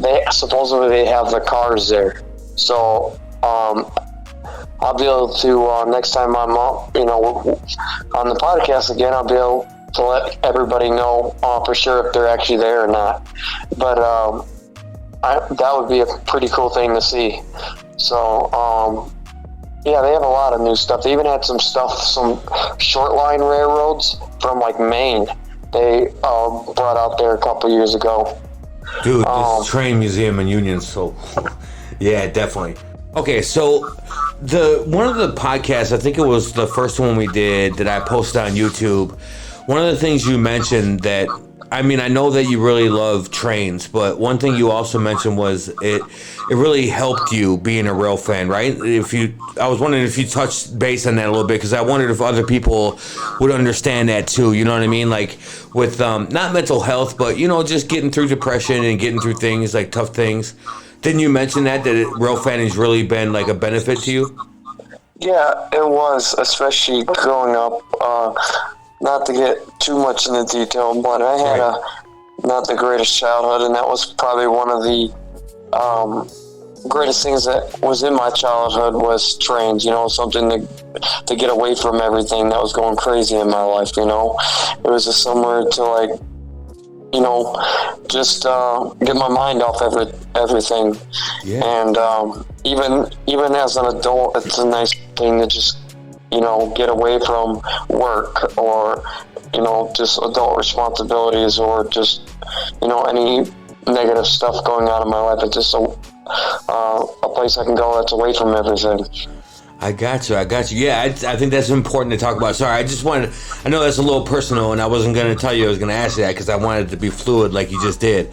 They supposedly they have the cars there. So I'll be able to, next time I'm up, on the podcast again, I'll be able to let everybody know for sure if they're actually there or not. But that would be a pretty cool thing to see. So, they have a lot of new stuff. They even had some short line railroads from like Maine. They brought out there a couple years ago. Dude, this train museum in Union, so yeah, definitely. Okay, so one of the podcasts, I think it was the first one we did that I posted on YouTube. One of the things you mentioned that, I know that you really love trains, but one thing you also mentioned was it really helped you being a rail fan, right? I was wondering if you touched base on that a little bit, because I wondered if other people would understand that too, you know what I mean? Like with, not mental health, but, just getting through depression and getting through things, like tough things. Didn't you mention that rail fanning has really been like a benefit to you? Yeah, it was, especially growing up. Not to get too much into detail, but I had not the greatest childhood, and that was probably one of the greatest things that was in my childhood was trains. Something to get away from everything that was going crazy in my life. It was just somewhere to just get my mind off everything. Yeah. And even as an adult, it's a nice thing to just get away from work or, just adult responsibilities or just, any negative stuff going on in my life. It's just a place I can go that's away from everything. I got you. Yeah, I think that's important to talk about. Sorry, I know that's a little personal, and I wasn't going to tell you I was going to ask you that because I wanted it to be fluid like you just did.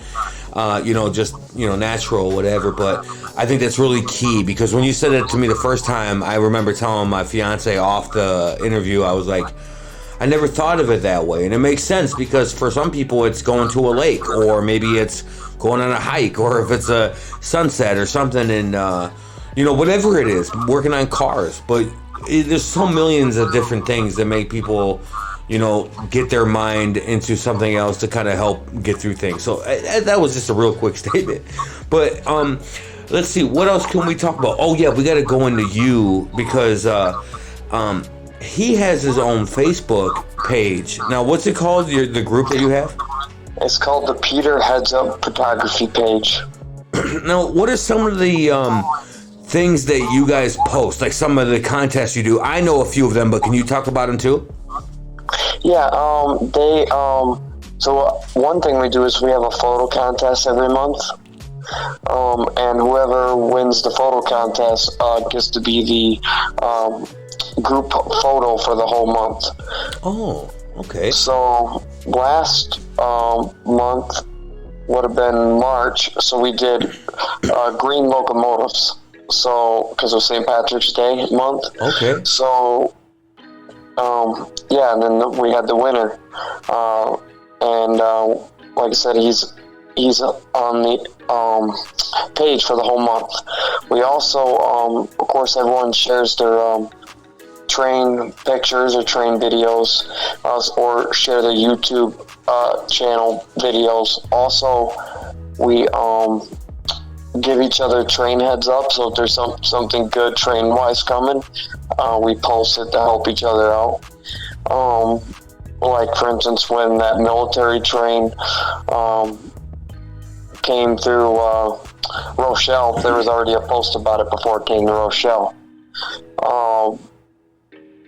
Natural, whatever. But I think that's really key, because when you said it to me the first time, I remember telling my fiance off the interview, I was like, I never thought of it that way. And it makes sense, because for some people it's going to a lake, or maybe it's going on a hike, or if it's a sunset or something, and whatever it is, working on cars. But there's so millions of different things that make people get their mind into something else to kind of help get through things. So that was just a real quick statement. But let's see, what else can we talk about? Oh yeah, we got to go into you, because he has his own Facebook page. Now, what's it called? The group that you have? It's called the Peter Heads Up Photography page. Now, what are some of the things that you guys post? Like some of the contests you do? I know a few of them, but can you talk about them too? Yeah, so one thing we do is we have a photo contest every month, and whoever wins the photo contest gets to be the group photo for the whole month. Oh, okay. So last month would have been March, so we did green locomotives, so because of St. Patrick's Day month. Okay. So and then we had the winner, and like I said, he's on the page for the whole month. We also, of course, everyone shares their train pictures or train videos, or share their YouTube channel videos. Also, we give each other train heads up, so if there's something good train wise coming, we post it to help each other out. Like for instance, when that military train came through Rochelle, there was already a post about it before it came to Rochelle.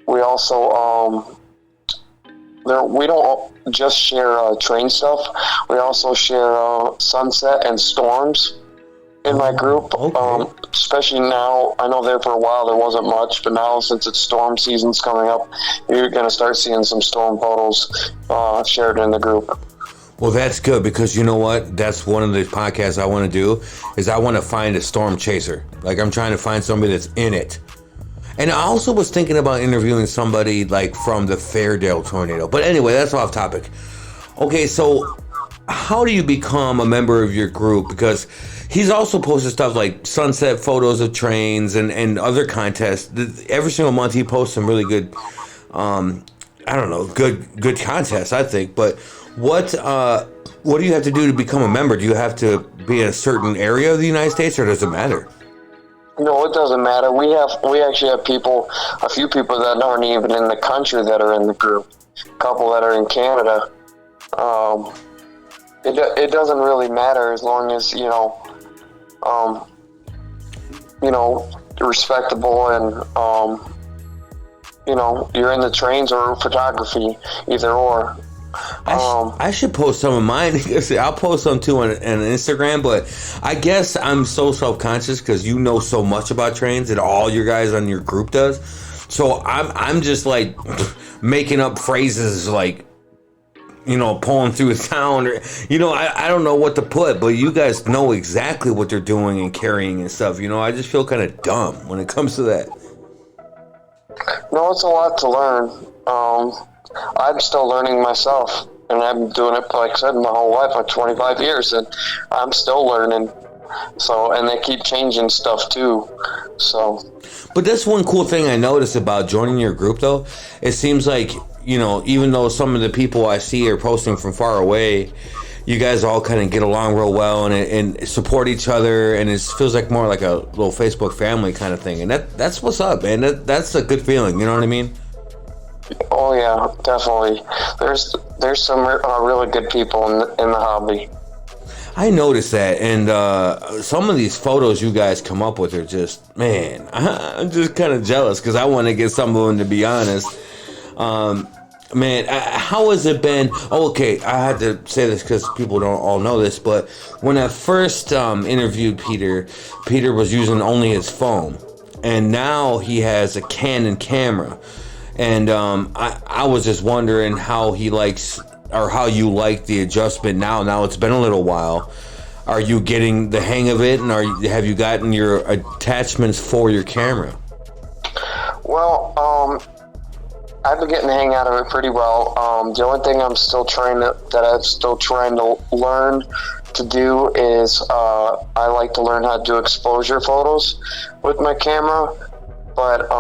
We also we don't just share train stuff. We also share sunset and storms in my group. Okay. Especially now, I know there for a while there wasn't much, but now since it's storm season's coming up, you're going to start seeing some storm photos shared in the group. Well, that's good because you know what? That's one of the podcasts I want to do is I want to find a storm chaser. Like I'm trying to find somebody that's in it. And I also was thinking about interviewing somebody like from the Fairdale tornado. But anyway, that's off topic. Okay, so how do you become a member of your group? Because he's also posted stuff like sunset photos of trains and other contests. Every single month he posts some really good, good contests, I think. But what do you have to do to become a member? Do you have to be in a certain area of the United States, or does it matter? No, it doesn't matter. We actually have a few people that aren't even in the country that are in the group. A couple that are in Canada. It doesn't really matter as long as respectable and you're in the trains or photography, either or. I should post some of mine. I'll post some too on Instagram, but I guess I'm so self-conscious because you know so much about trains and all your guys on your group does. So I'm just like making up phrases like, pulling through a town or, I don't know what to put, but you guys know exactly what they're doing and carrying and stuff. I just feel kind of dumb when it comes to that. No, it's a lot to learn. I'm still learning myself, and I've been doing it, like I said, my whole life, like 25 years, and I'm still learning. So, and they keep changing stuff too. So, but that's one cool thing I noticed about joining your group, though. It seems like, even though some of the people I see are posting from far away, you guys all kind of get along real well and support each other, and it feels like more like a little Facebook family kind of thing. And that's what's up, man. That's a good feeling. You know what I mean? Oh yeah, definitely. There's some really good people in the hobby. I noticed that, and some of these photos you guys come up with are just, man, I'm just kind of jealous because I want to get some of them, to be honest. Man, how has it been? Oh, okay, I had to say this because people don't all know this, but when I first interviewed Peter was using only his phone, and now he has a Canon camera. And I was just wondering how he likes, or how you like the adjustment now. Now it's been a little while. Are you getting the hang of it, and have you gotten your attachments for your camera? Well, I've been getting the hang out of it pretty well. The only thing I'm still trying to learn to do is I like to learn how to do exposure photos with my camera, but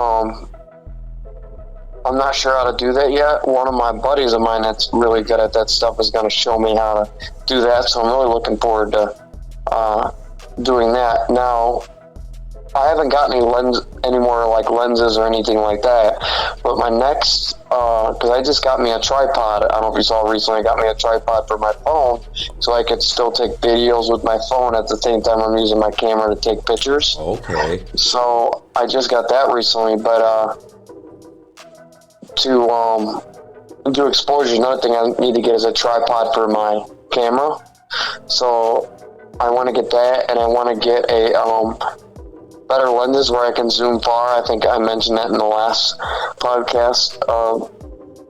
I'm not sure how to do that yet. One of my buddies of mine that's really good at that stuff is going to show me how to do that, so I'm really looking forward to doing that. Now, I haven't got any more like lenses or anything like that, but my next, because I just got me a tripod. I don't know if you saw recently, I got me a tripod for my phone, so I could still take videos with my phone at the same time I'm using my camera to take pictures. Okay. So I just got that recently, but to do exposure, another thing I need to get is a tripod for my camera. So I want to get that, and I want to get a better lenses where I can zoom far. I think I mentioned that in the last podcast.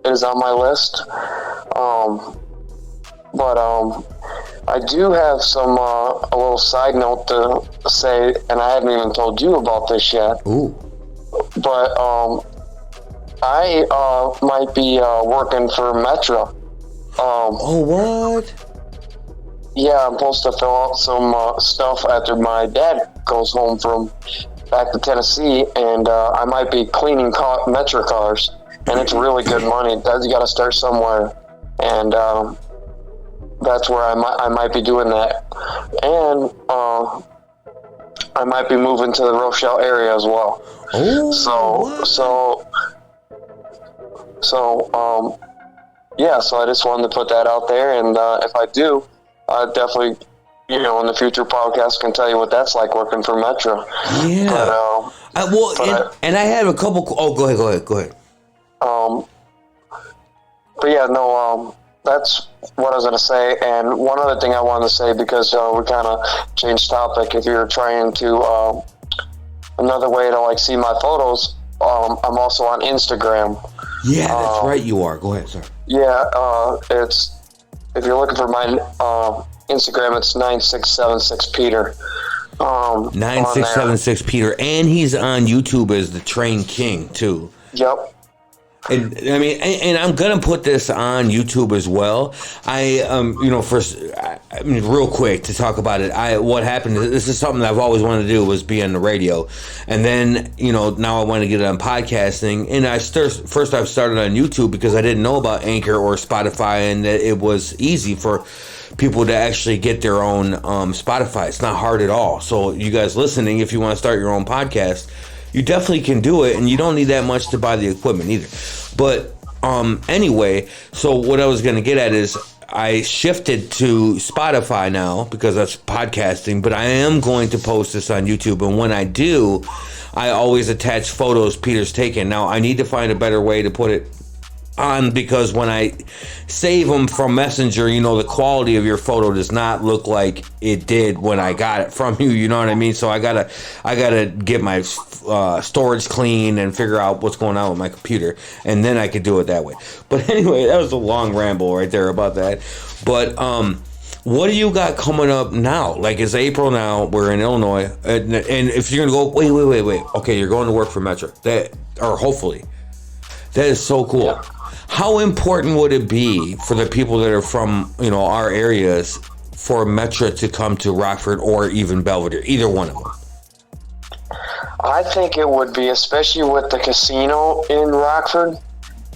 It is on my list. But I do have a little side note to say, and I haven't even told you about this yet. Ooh. But I might be working for Metro. Oh, what? Yeah, I'm supposed to fill out some stuff after my dad goes home from back to Tennessee, and I might be cleaning Metro cars, and it's really good money. You got to start somewhere, and that's where I might be doing that, and I might be moving to the Rochelle area as well. Oh, so I just wanted to put that out there, and if I do, I definitely, in the future podcast can tell you what that's like working for Metro. Yeah. But, and I have a couple. Oh, go ahead. But yeah, no, that's what I was going to say. And one other thing I wanted to say, because we kind of changed topic. If you're trying to, another way to like see my photos, I'm also on Instagram. Yeah, that's right. You are. Go ahead, sir. Yeah, it's, if you're looking for my Instagram, it's 9676 Peter. 9676 Peter, and he's on YouTube as the Train King too. Yep. And I mean, and I'm gonna put this on YouTube as well. First, I mean, real quick to talk about it. What happened? This is something that I've always wanted to do, was be on the radio, and then now I want to get it on podcasting. And first I've started on YouTube because I didn't know about Anchor or Spotify, and that it was easy for people to actually get their own Spotify. It's not hard at all. So you guys listening, if you want to start your own podcast, you definitely can do it, and you don't need that much to buy the equipment either. But anyway, so what I was going to get at is I shifted to Spotify now because that's podcasting, but I am going to post this on YouTube, and when I do, I always attach photos Peter's taken. Now, I need to find a better way to put it on, because when I save them from Messenger, the quality of your photo does not look like it did when I got it from you. You know what I mean? So I gotta get my storage clean and figure out what's going on with my computer, and then I could do it that way. But anyway, that was a long ramble right there about that. But what do you got coming up now? Like, it's April now. We're in Illinois, and if you're gonna go, wait. Okay, you're going to work for Metro, or hopefully. That is so cool. Yeah. How important would it be for the people that are from, our areas, for Metro to come to Rockford or even Belvedere, either one of them? I think it would be, especially with the casino in Rockford.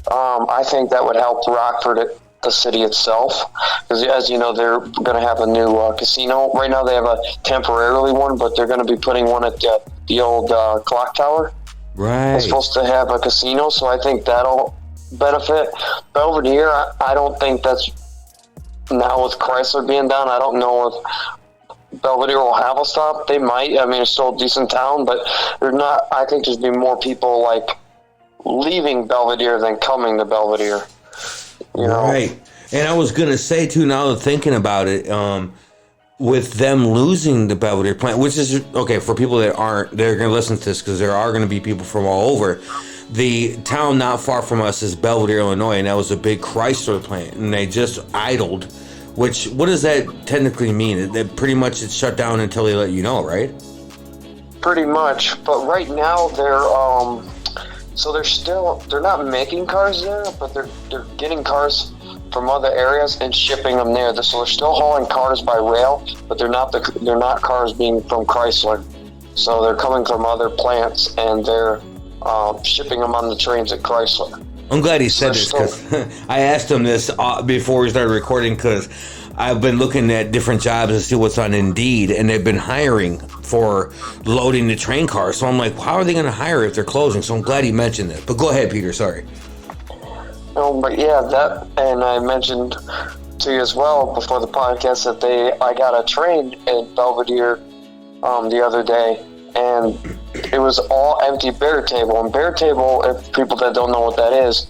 I think that would help Rockford, the city itself, because as you know, they're going to have a new casino. Right now they have a temporarily one, but they're going to be putting one at the old clock tower. Right. They're supposed to have a casino, so I think that'll benefit. Belvedere, I don't think that's, now with Chrysler being down, I don't know if Belvedere will have a stop. They might. I mean, it's still a decent town, but they're not. I think there's be more people like leaving Belvedere than coming to Belvedere. Right. And I was gonna say too, now that thinking about it, with them losing the Belvedere plant, which is okay for people that aren't, they're gonna listen to this because there are gonna be people from all over. The town not far from us is Belvedere, Illinois, and that was a big Chrysler plant, and they just idled. Which, what does that technically mean? That pretty much it's shut down until they let you know, right? Pretty much, but right now they're they're not making cars there, but they're getting cars from other areas and shipping them there. So they're still hauling cars by rail, but they're not cars being from Chrysler. So they're coming from other plants and they're shipping them on the trains at Chrysler. I'm glad he said this, because I asked him this before we started recording, because I've been looking at different jobs to see what's on Indeed, and they've been hiring for loading the train cars. So I'm like, how are they going to hire if they're closing? So I'm glad he mentioned that. But go ahead, Peter. Sorry. No, but yeah, that, and I mentioned to you as well before the podcast that I got a train at Belvedere the other day, and it was all empty bare table. And bare table, if people that don't know what that is,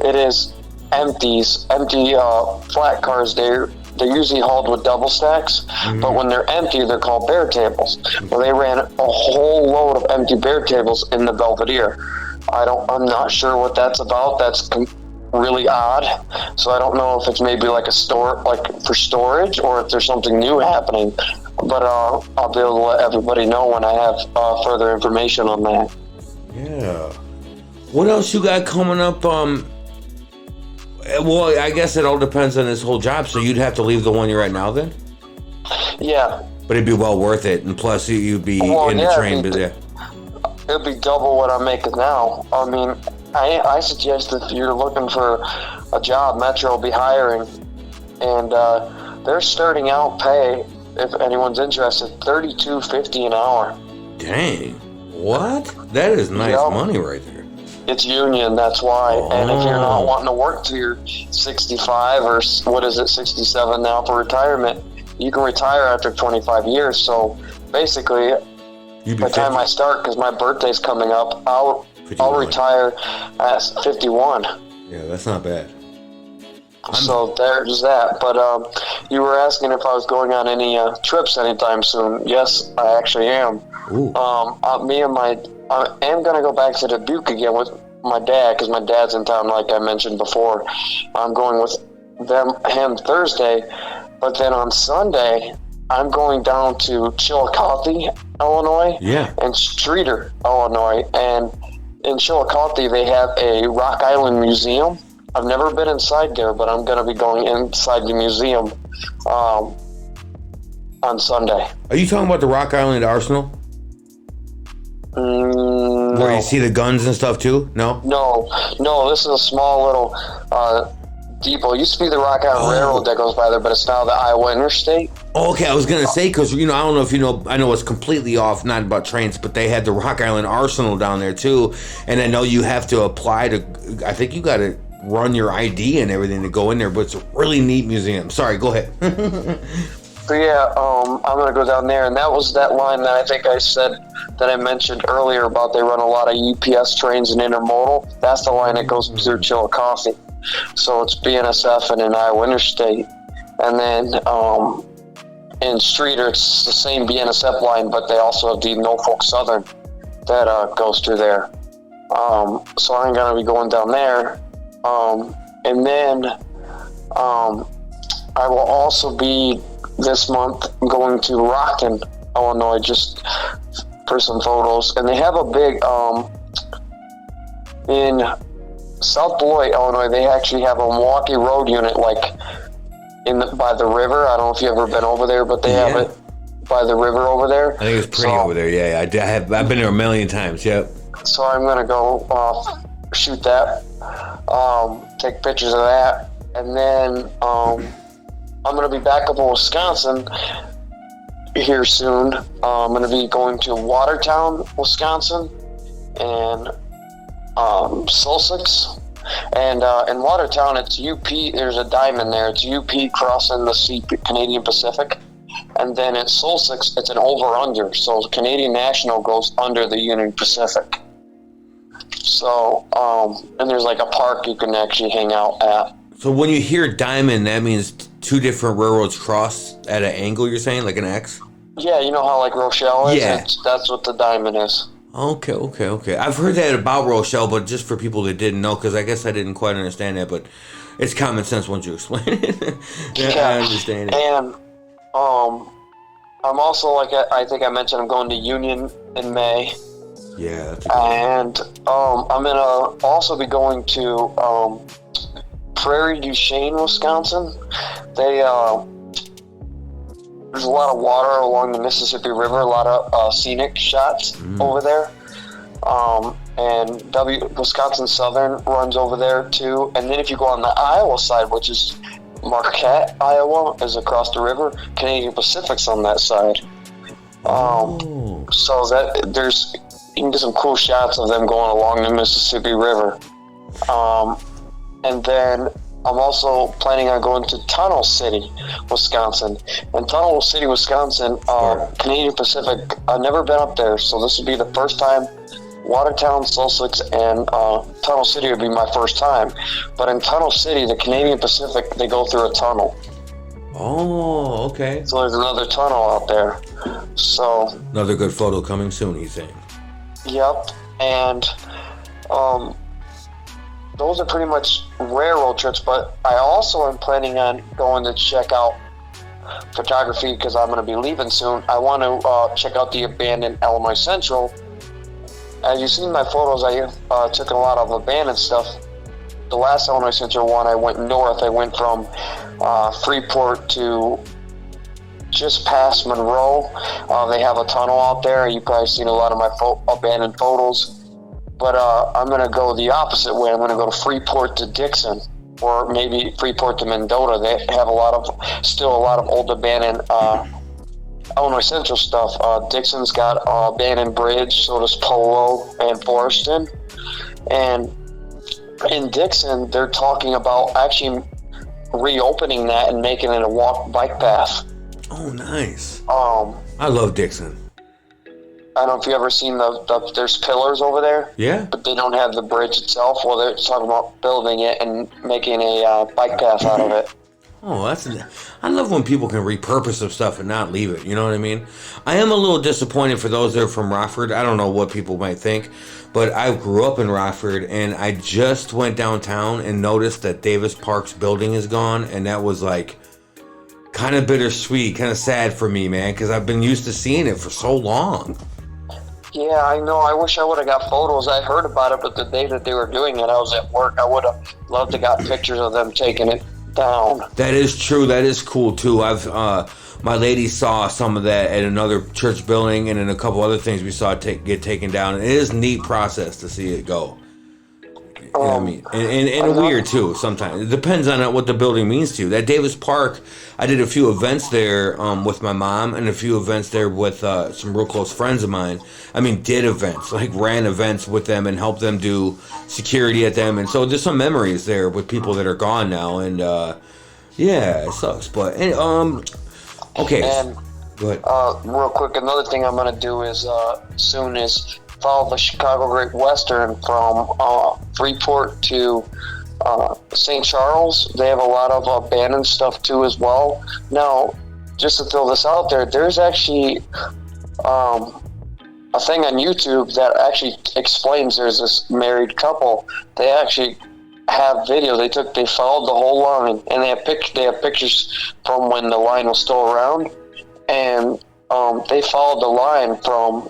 it is empty flat cars. They're usually hauled with double stacks, but when they're empty, they're called bare tables. Well, they ran a whole load of empty bare tables in the Belvedere. I'm not sure what that's about. That's really odd. So I don't know if it's maybe like a store, like for storage, or if there's something new happening. But I'll be able to let everybody know when I have further information on that. Yeah. What else you got coming up? Well, I guess it all depends on this whole job. So you'd have to leave the one you're at now then? Yeah. But it'd be well worth it. And plus you'd be in the train. It'd be double what I'm making now. I mean, I suggest if you're looking for a job, Metro will be hiring. And they're starting out pay, if anyone's interested, $32.50 an hour. Dang. What? That is nice money right there. It's union, that's why. And if you're not wanting to work till you're 65 or 67 now for retirement, you can retire after 25 years. So basically, by the time I start, because my birthday's coming up, I'll retire at 51. Yeah, that's not bad. So there's that. But you were asking if I was going on any trips anytime soon. Yes, I actually am. I am going to go back to Dubuque again with my dad, because my dad's in town, like I mentioned before. I'm going with him Thursday, but then on Sunday, I'm going down to Chillicothe, Illinois, and Streator, Illinois. And in Chillicothe, they have a Rock Island Museum. I've never been inside there, but I'm going to be going inside the museum on Sunday. Are you talking about the Rock Island Arsenal? Where you see the guns and stuff too? No, this is a small little depot. It used to be the Rock Island Railroad that goes by there, but it's now the Iowa Interstate. Okay, I was gonna say, because I don't know if you know. I know it's completely off, not about trains, but they had the Rock Island Arsenal down there too, and I know you have to apply to. I think you got to run your ID and everything to go in there, but it's a really neat museum. Sorry, go ahead. So yeah, I'm gonna go down there, and that was that line that I think I said that I mentioned earlier about they run a lot of UPS trains and intermodal. That's the line that goes through Chillicothe. So it's BNSF and an Iowa Interstate, and then in Streator it's the same BNSF line, but they also have the Norfolk Southern that goes through there. So I'm gonna be going down there, and then I will also be this month going to Rockton, Illinois, just for some photos. And they have a big in South Beloit, Illinois. They actually have a Milwaukee Road unit, like by the river. I don't know if you've ever been over there, but they have it by the river over there. I think it's pretty over there. Yeah, I've been there a million times. Yep. So I'm gonna go shoot that, take pictures of that, and then I'm going to be back up in Wisconsin here soon. I'm going to be going to Watertown, Wisconsin, and Sussex. And in Watertown, it's UP. There's a diamond there. It's UP crossing the Canadian Pacific. And then at Sussex, it's an over-under. So Canadian National goes under the Union Pacific. So, and there's like a park you can actually hang out at. So when you hear diamond, that means two different railroads cross at an angle, you're saying, like an X? Yeah, you know how like Rochelle is? Yeah. That's what the diamond is. Okay. I've heard that about Rochelle, but just for people that didn't know, because I guess I didn't quite understand that, but it's common sense once you explain it. I understand it. And I'm also, like I think I mentioned, I'm going to Union in May. Yeah. That's and I'm going to also be going to Prairie du Chien, Wisconsin. There's a lot of water along the Mississippi River, a lot of scenic shots over there. And Wisconsin Southern runs over there too. And then if you go on the Iowa side, which is Marquette, Iowa, is across the river, Canadian Pacific's on that side. So that you can get some cool shots of them going along the Mississippi River. And then I'm also planning on going to Tunnel City, Wisconsin. And Tunnel City, Wisconsin, Canadian Pacific, I've never been up there, so this would be the first time. Watertown, Sussex, and Tunnel City would be my first time. But in Tunnel City, the Canadian Pacific, they go through a tunnel. Oh, okay. So there's another tunnel out there. So another good photo coming soon, he's saying. Yep. And those are pretty much railroad trips, but I also am planning on going to check out photography because I'm going to be leaving soon. I want to check out the abandoned Illinois Central. As you've seen my photos, I took a lot of abandoned stuff. The last Illinois Central one, I went north. I went from Freeport to just past Monroe. They have a tunnel out there. You've probably seen a lot of my abandoned photos. But I'm going to go the opposite way. I'm going to go to Freeport to Dixon, or maybe Freeport to Mendota. They have still a lot of old abandoned Illinois Central stuff. Dixon's got abandoned bridge, so does Polo and Foreston. And in Dixon, they're talking about actually reopening that and making it a bike path. Oh, nice. I love Dixon. I don't know if you ever seen there's pillars over there. Yeah. But they don't have the bridge itself. Well, they're talking about building it and making a bike path out of it. Oh, I love when people can repurpose some stuff and not leave it. You know what I mean? I am a little disappointed for those that are from Rockford. I don't know what people might think, but I grew up in Rockford, and I just went downtown and noticed that Davis Park's building is gone, and that was like kind of bittersweet, kind of sad for me, man, because I've been used to seeing it for so long. Yeah, I know. I wish I would have got photos. I heard about it, but the day that they were doing it, I was at work. I would have loved to got pictures of them taking it down. That is true. That is cool too. My lady saw some of that at another church building, and in a couple other things we saw get taken down. It is a neat process to see it go. You know what I mean? And weird too sometimes. It depends on what the building means to you. That Davis Park, I did a few events there with my mom, and a few events there with some real close friends of mine. I mean, did events, like ran events with them and helped them do security at them. And so there's some memories there with people that are gone now. And yeah, it sucks. But okay. And go ahead. real quick, another thing I'm going to do is soon is follow the Chicago Great Western from Freeport to St. Charles. They have a lot of abandoned stuff too as well. Now, just to throw this out there, there's actually a thing on YouTube that actually explains. There's this married couple. They actually have video. They followed the whole line, and they have pictures from when the line was still around, and they followed the line from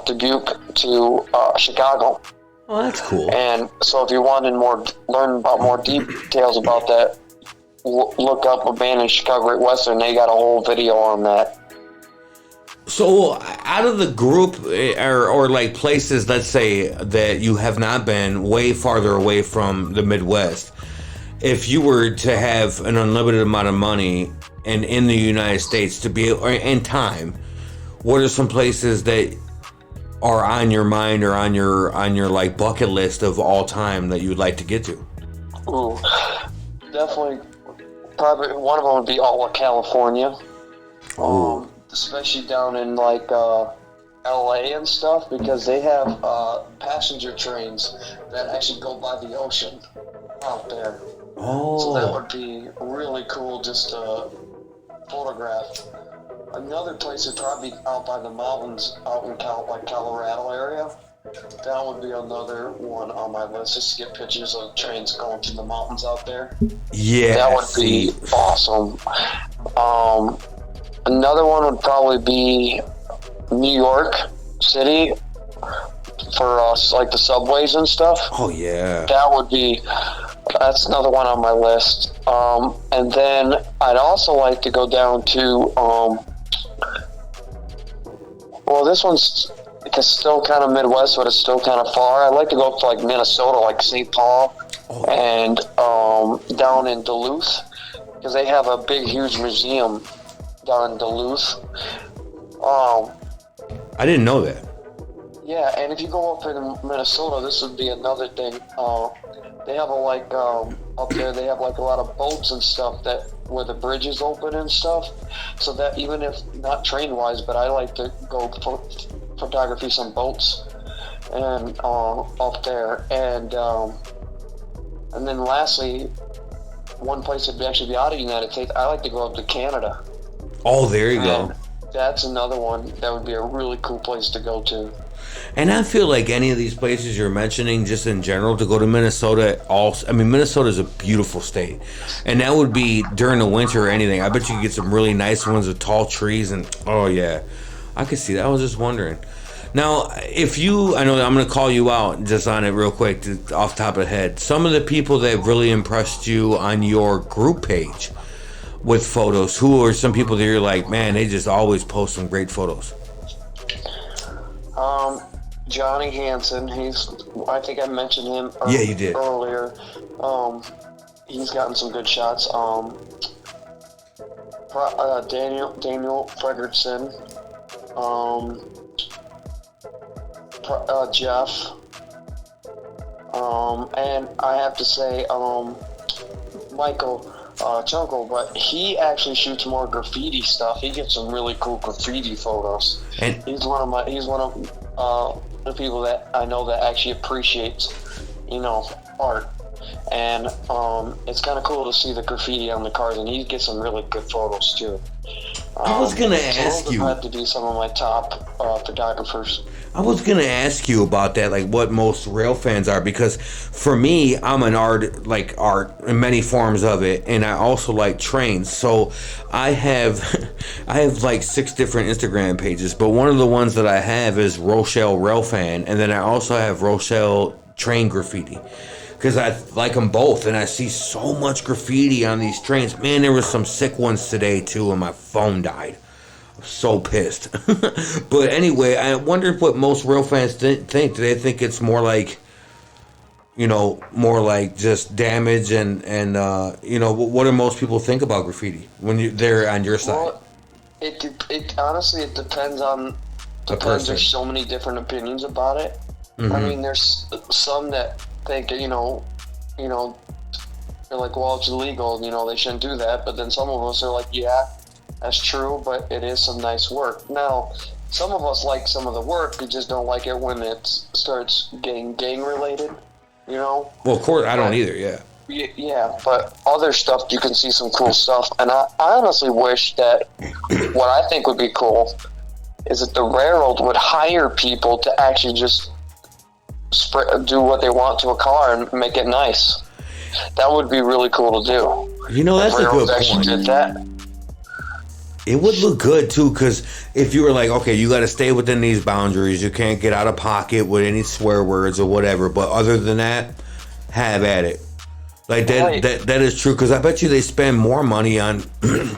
Dubuque to Chicago. Oh, that's cool. And so if you wanted learn about more details about that, look up Abandoned Chicago Great Western. They got a whole video on that. So out of the group or like places, let's say, that you have not been, way farther away from the Midwest, if you were to have an unlimited amount of money and in the United States to be, and time, what are some places that are on your mind or on your like bucket list of all time that you would like to get to? Ooh, definitely. Probably one of them would be all of California. Especially down in like LA and stuff, because they have passenger trains that actually go by the ocean out there. Oh. So that would be really cool just to photograph. Another place would probably be out by the mountains, out in Colorado area. That would be another one on my list, just to get pictures of trains going through the mountains out there. Yeah, that would be awesome. Another one would probably be New York City for like the subways and stuff. Oh yeah, that's another one on my list. And then I'd also like to go down to well, this one's still kind of Midwest, but it's still kind of far. I'd like to go up to like Minnesota, like St. Paul, and down in Duluth, because they have a big, huge museum down in Duluth. I didn't know that. Yeah, and if you go up in Minnesota, this would be another thing. They have up there, they have like a lot of boats and stuff where the bridge is open and stuff. So that even if not train wise, but I like to go photography some boats and up there. And then lastly, one place that would actually be out of the United States, I like to go up to Canada. Oh, there you go. That's another one that would be a really cool place to go to. And I feel like any of these places you're mentioning, just in general, to go to Minnesota, Minnesota is a beautiful state. And that would be during the winter or anything. I bet you could get some really nice ones with tall trees and, oh yeah, I could see that. I was just wondering. Now, I know I'm going to call you out just on it real quick, off the top of the head. Some of the people that really impressed you on your group page with photos, who are some people that you're like, man, they just always post some great photos? Johnny Hansen, I think I mentioned him yeah, you did. earlier. He's gotten some good shots. Daniel Fredrickson, Jeff, and I have to say, Michael Chunko, but he actually shoots more graffiti stuff. He gets some really cool graffiti photos. And He's one of the people that I know that actually appreciates, art. And it's kind of cool to see the graffiti on the cars, and he gets some really good photos too. I was gonna ask you. Had to be some of my top photographers. I was gonna ask you about that, like what most rail fans are, because for me, I'm an art in many forms of it, and I also like trains. So I have like 6 different Instagram pages, but one of the ones that I have is Rochelle Rail Fan, and then I also have Rochelle Train Graffiti. Because I like them both, and I see so much graffiti on these trains. Man, there was some sick ones today, too, and my phone died. I'm so pissed. But anyway, I wonder what most rail fans think. Do they think it's more like, more like just damage and what do most people think about graffiti when they're on your side? Well, it honestly, it depends on the person. There's so many different opinions about it. Mm-hmm. I mean, there's some that think, they're like, well, it's illegal, they shouldn't do that. But then some of us are like, yeah, that's true, but it is some nice work. Now, some of us like some of the work, we just don't like it when it starts getting gang related, Well, of course, I don't either, yeah. Yeah, but other stuff, you can see some cool stuff. And I honestly wish that what I think would be cool is that the railroad would hire people to actually just do what they want to a car and make it nice. That would be really cool to do. That's a good point. Did that. It would look good too, because if you were like, okay, you got to stay within these boundaries, you can't get out of pocket with any swear words or whatever. But other than that, have at it. Like that, Right. that is true, because I bet you they spend more money on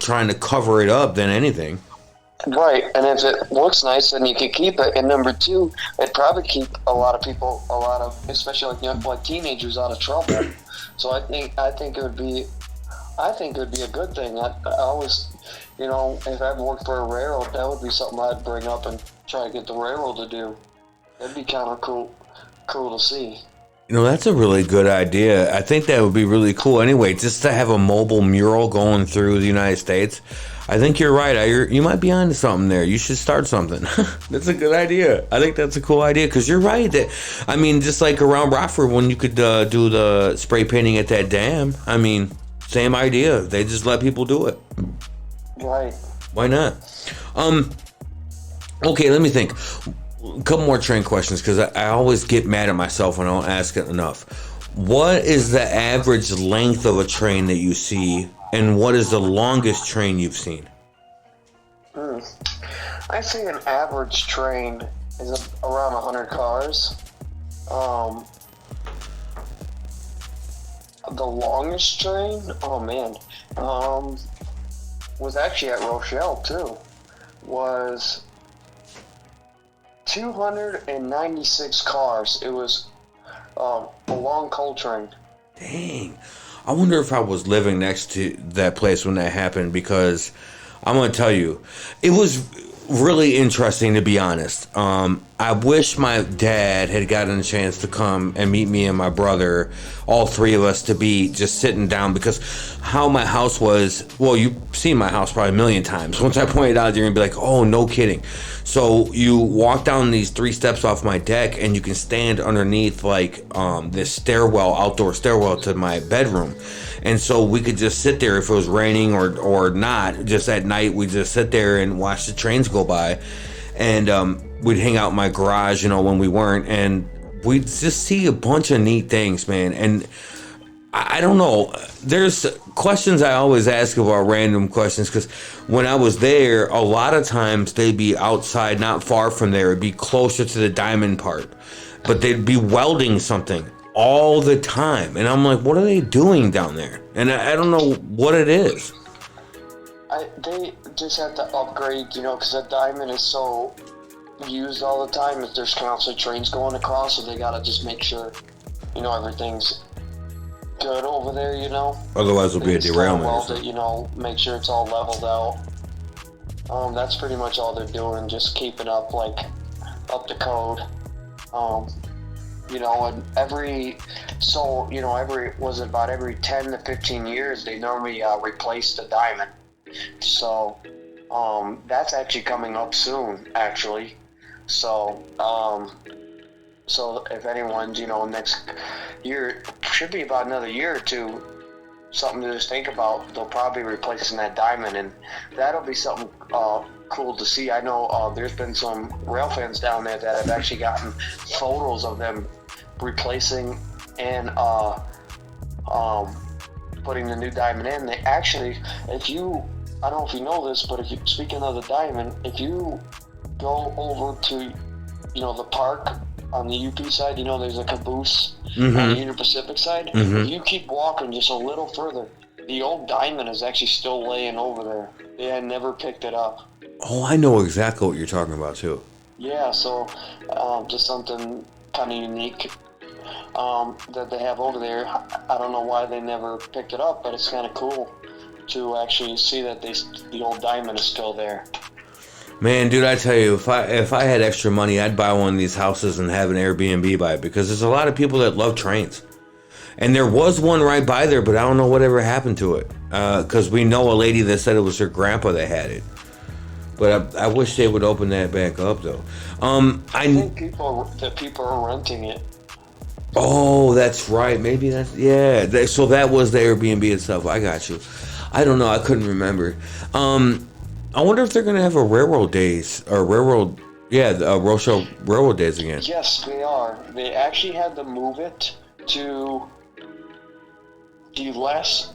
trying to cover it up than anything. Right, and if it looks nice, then you can keep it. And number 2, it'd probably keep a lot of people, especially like teenagers, out of trouble. So I think it would be a good thing. I always, if I worked for a railroad, that would be something I'd bring up and try to get the railroad to do. That'd be kind of cool to see. That's a really good idea. I think that would be really cool. Anyway, just to have a mobile mural going through the United States. I think you're right. You might be onto something there. You should start something. That's a good idea. I think that's a cool idea, because you're right. Just like around Rockford, when you could do the spray painting at that dam. Same idea. They just let people do it. Right. Why not? Okay, let me think. A couple more train questions, because I always get mad at myself when I don't ask it enough. What is the average length of a train that you see, and what is the longest train you've seen? I say an average train is around 100 cars. The longest train, was actually at Rochelle too. Was 296 cars. It was a long coal train. Dang. I wonder if I was living next to that place when that happened, because I'm going to tell you, it was really interesting, to be honest. I wish my dad had gotten a chance to come and meet me and my brother, all 3 of us, to be just sitting down, because how my house was, well, you've seen my house probably a million times. Once I point it out, you're going to be like, oh, no kidding. So you walk down these 3 steps off my deck, and you can stand underneath this outdoor stairwell to my bedroom. And so we could just sit there if it was raining or not. Just at night, we'd just sit there and watch the trains go by. And we'd hang out in my garage, when we weren't. And we'd just see a bunch of neat things, man. And I don't know. There's questions I always ask about, random questions, because when I was there, a lot of times they'd be outside, not far from there. It'd be closer to the diamond part. But they'd be welding something all the time. And I'm like, what are they doing down there? And I don't know what it is. They just have to upgrade, because that diamond is so used all the time. If there's constantly trains going across, so they gotta just make sure, everything's good over there, Otherwise it'll be a derailment. Weld it, make sure it's all leveled out. That's pretty much all they're doing, just keeping up to code. you know, and every 10 to 15 years they normally replace the diamond. So that's actually coming up soon, actually. So so if anyone's, next year, should be about another year or two, something to just think about. They'll probably be replacing that diamond, and that'll be something cool to see. I know there's been some rail fans down there that have actually gotten photos of them replacing and putting the new diamond in. They actually, I don't know if you know this, but speaking of the diamond, if you go over to, the park on the UP side, there's a caboose on the Union Pacific side. If you keep walking just a little further, the old diamond is actually still laying over there. They had never picked it up. Oh, I know exactly what you're talking about too. Yeah, so just something kind of unique that they have over there. I don't know why they never picked it up, but it's kind of cool to actually see that the old diamond is still there. Man, dude, I tell you, if I had extra money, I'd buy one of these houses and have an Airbnb by it, because there's a lot of people that love trains. And there was one right by there, but I don't know whatever happened to it. Because we know a lady that said it was her grandpa that had it. But I wish they would open that back up, though. I think people are renting it. Oh, that's right. Maybe that's... Yeah. So that was the Airbnb itself. I got you. I don't know. I couldn't remember. I wonder if they're going to have a railroad days or Rochelle Railroad Days again. Yes, they are. They actually had to move it to the last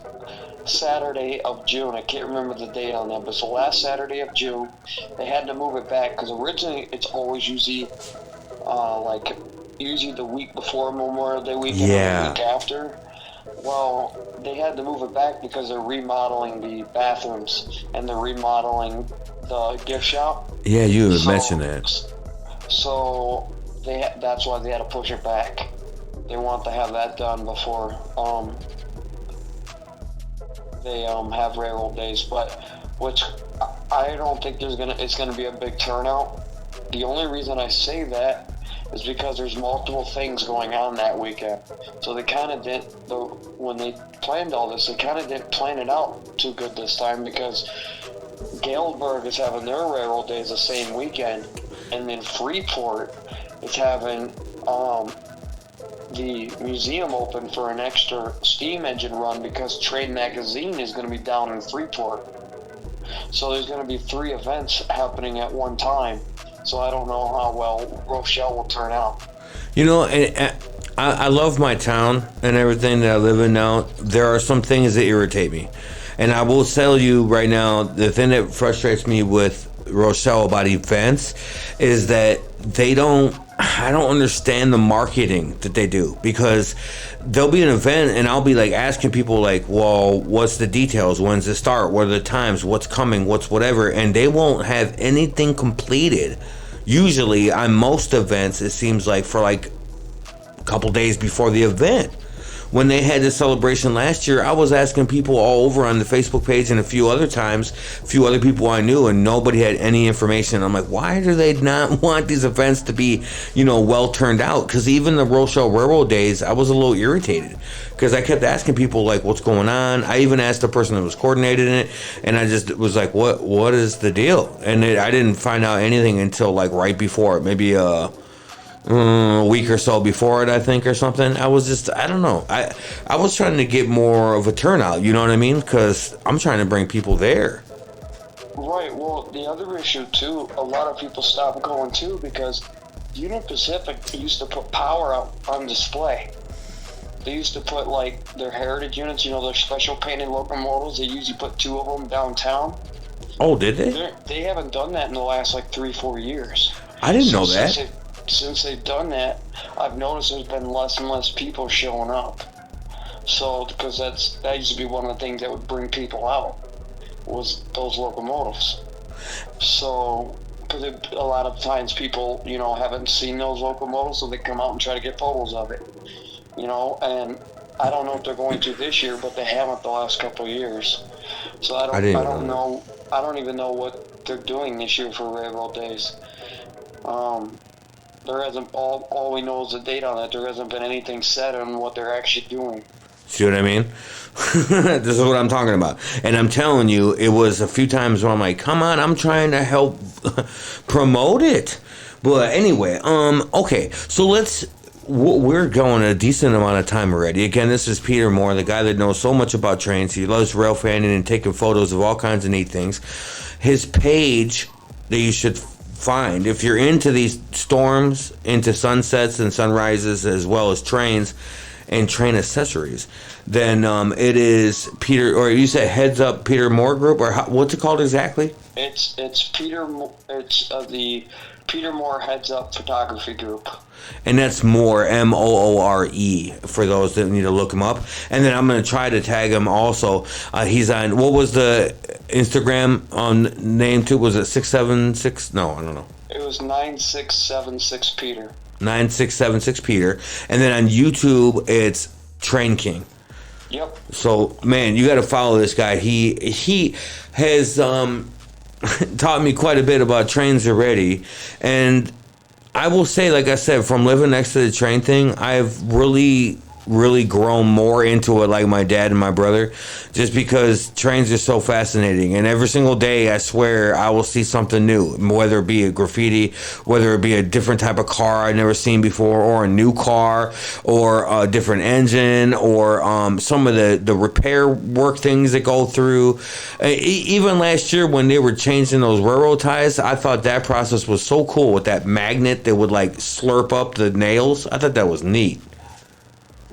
Saturday of June. I can't remember the date on that, but it's the last Saturday of June. They had to move it back because originally it's always usually the week before Memorial Day weekend or the week after. Well, they had to move it back because they're remodeling the bathrooms and they're remodeling the gift shop. Yeah, you mentioned that. So that's why they had to push it back. They want to have that done before they have railroad days, which I don't think it's gonna be a big turnout. The only reason I say that is because there's multiple things going on that weekend. So they kind of didn't, when they planned all this, they kind of didn't plan it out too good this time, because Galesburg is having their railroad days the same weekend, and then Freeport is having the museum open for an extra steam engine run because Trade Magazine is going to be down in Freeport. So there's going to be 3 events happening at one time. So I don't know how well Rochelle will turn out. I love my town and everything that I live in now. There are some things that irritate me. And I will tell you right now, the thing that frustrates me with Rochelle about events is that I don't understand the marketing that they do, because there'll be an event and I'll be like asking people like, well, what's the details? When's it start? What are the times? What's coming? What's whatever? And they won't have anything completed. Usually on most events, it seems like for like a couple days before the event. When they had the celebration last year, I was asking people all over on the Facebook page and a few other people I knew, and nobody had any information. I'm like, why do they not want these events to be, well turned out? Because even the Rochelle Railroad Days, I was a little irritated because I kept asking people like, what's going on? I even asked the person that was coordinating it, and I just was like, what is the deal? And I didn't find out anything until like right before, maybe a week or so before it, I think, or something. I don't know. I was trying to get more of a turnout, you know what I mean? Because I'm trying to bring people there. Right. Well, the other issue, too, a lot of people stopped going, too, because Union Pacific used to put power out on display. They used to put, like, their heritage units, their special painted locomotives. They usually put 2 of them downtown. Oh, did they? They haven't done that in the last, 3-4 years. I didn't know that. Since they've done that, I've noticed there's been less and less people showing up. So, because that used to be one of the things that would bring people out, was those locomotives. So, because a lot of times people, haven't seen those locomotives, so they come out and try to get photos of it. And I don't know if they're going to this year, but they haven't the last couple of years. So I don't know. I don't even know what they're doing this year for Railroad Days. there hasn't, all we know is the date on it. There hasn't been anything said on what they're actually doing. See what I mean? This is what I'm talking about. And I'm telling you, it was a few times where I'm like, come on, I'm trying to help promote it. But anyway, okay, so we're going a decent amount of time already. Again, this is Peter Moore, the guy that knows so much about trains. He loves rail fanning and taking photos of all kinds of neat things. His page that you should find, if you're into these storms, into sunsets and sunrises, as well as trains and train accessories, then it is Peter, or you said Heads Up Peter Moore Group, or what's it called exactly? It's the Peter Moore Heads Up Photography Group. And that's Moore, Moore, for those that need to look him up. And then I'm going to try to tag him also. He's on, what was the Instagram name too? Was it 676? No, I don't know. It was 9676 Peter. 9676 Peter. And then on YouTube, it's Train King. Yep. So, man, you got to follow this guy. He has taught me quite a bit about trains already. And I will say, like I said, from living next to the train thing, I've really grown more into it, like my dad and my brother, just because trains are so fascinating. And every single day, I swear, I will see something new, whether it be a graffiti, whether it be a different type of car I've never seen before, or a new car, or a different engine, or some of the repair work things that go through. Even last year when they were changing those railroad ties, I thought that process was so cool with that magnet that would like slurp up the nails. I thought that was neat.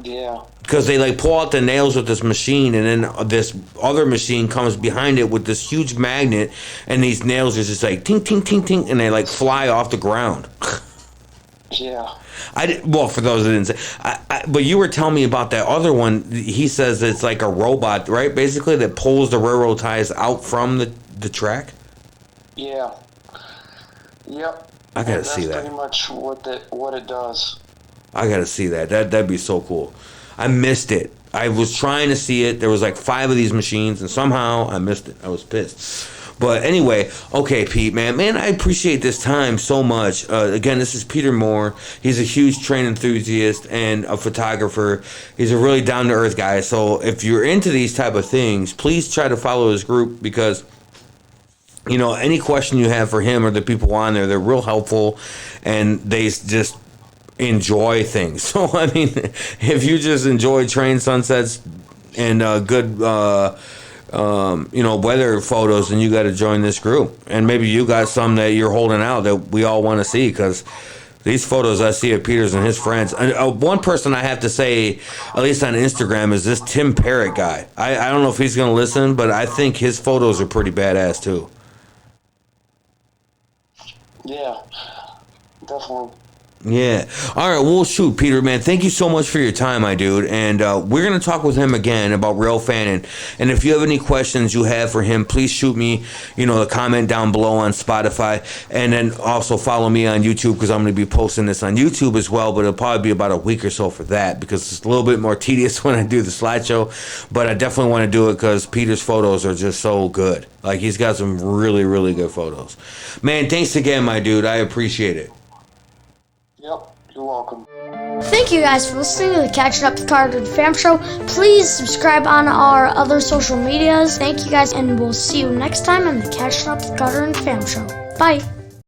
Yeah. Because they like pull out the nails with this machine, and then this other machine comes behind it with this huge magnet, and these nails are just like ting, ting, ting, ting, and they like fly off the ground. Yeah. Well, for those that didn't say, but you were telling me about that other one. He says it's like a robot, right? Basically, that pulls the railroad ties out from the track. Yeah. Yep. I gotta see that. That's pretty much what it does. I gotta see that. That'd be so cool. I missed it. I was trying to see it. There was like 5 of these machines, and somehow I missed it. I was pissed. But anyway, okay, Pete, man, I appreciate this time so much. Again, this is Peter Moore. He's a huge train enthusiast and a photographer. He's a really down-to-earth guy. So if you're into these type of things, please try to follow his group, because any question you have for him or the people on there, they're real helpful, and they just enjoy things. So I mean, if you just enjoy train sunsets and good weather photos, then you got to join this group. And maybe you got some that you're holding out that we all want to see, because these photos I see of Peter's and his friends. One person I have to say, at least on Instagram, is this Tim Parrott guy. I don't know if he's going to listen, but I think his photos are pretty badass too. Yeah, definitely. Yeah. All right. Well, shoot, Peter, man, thank you so much for your time, my dude. And we're going to talk with him again about rail fanning. And if you have any questions you have for him, please shoot me, a comment down below on Spotify. And then also follow me on YouTube, because I'm going to be posting this on YouTube as well. But it'll probably be about a week or so for that, because it's a little bit more tedious when I do the slideshow. But I definitely want to do it because Peter's photos are just so good. Like, he's got some really, really good photos. Man, thanks again, my dude. I appreciate it. Yep, you're welcome. Thank you guys for listening to the Catching Up with Carter and Fam Show. Please subscribe on our other social medias. Thank you guys, and we'll see you next time on the Catching Up with Carter and Fam Show. Bye.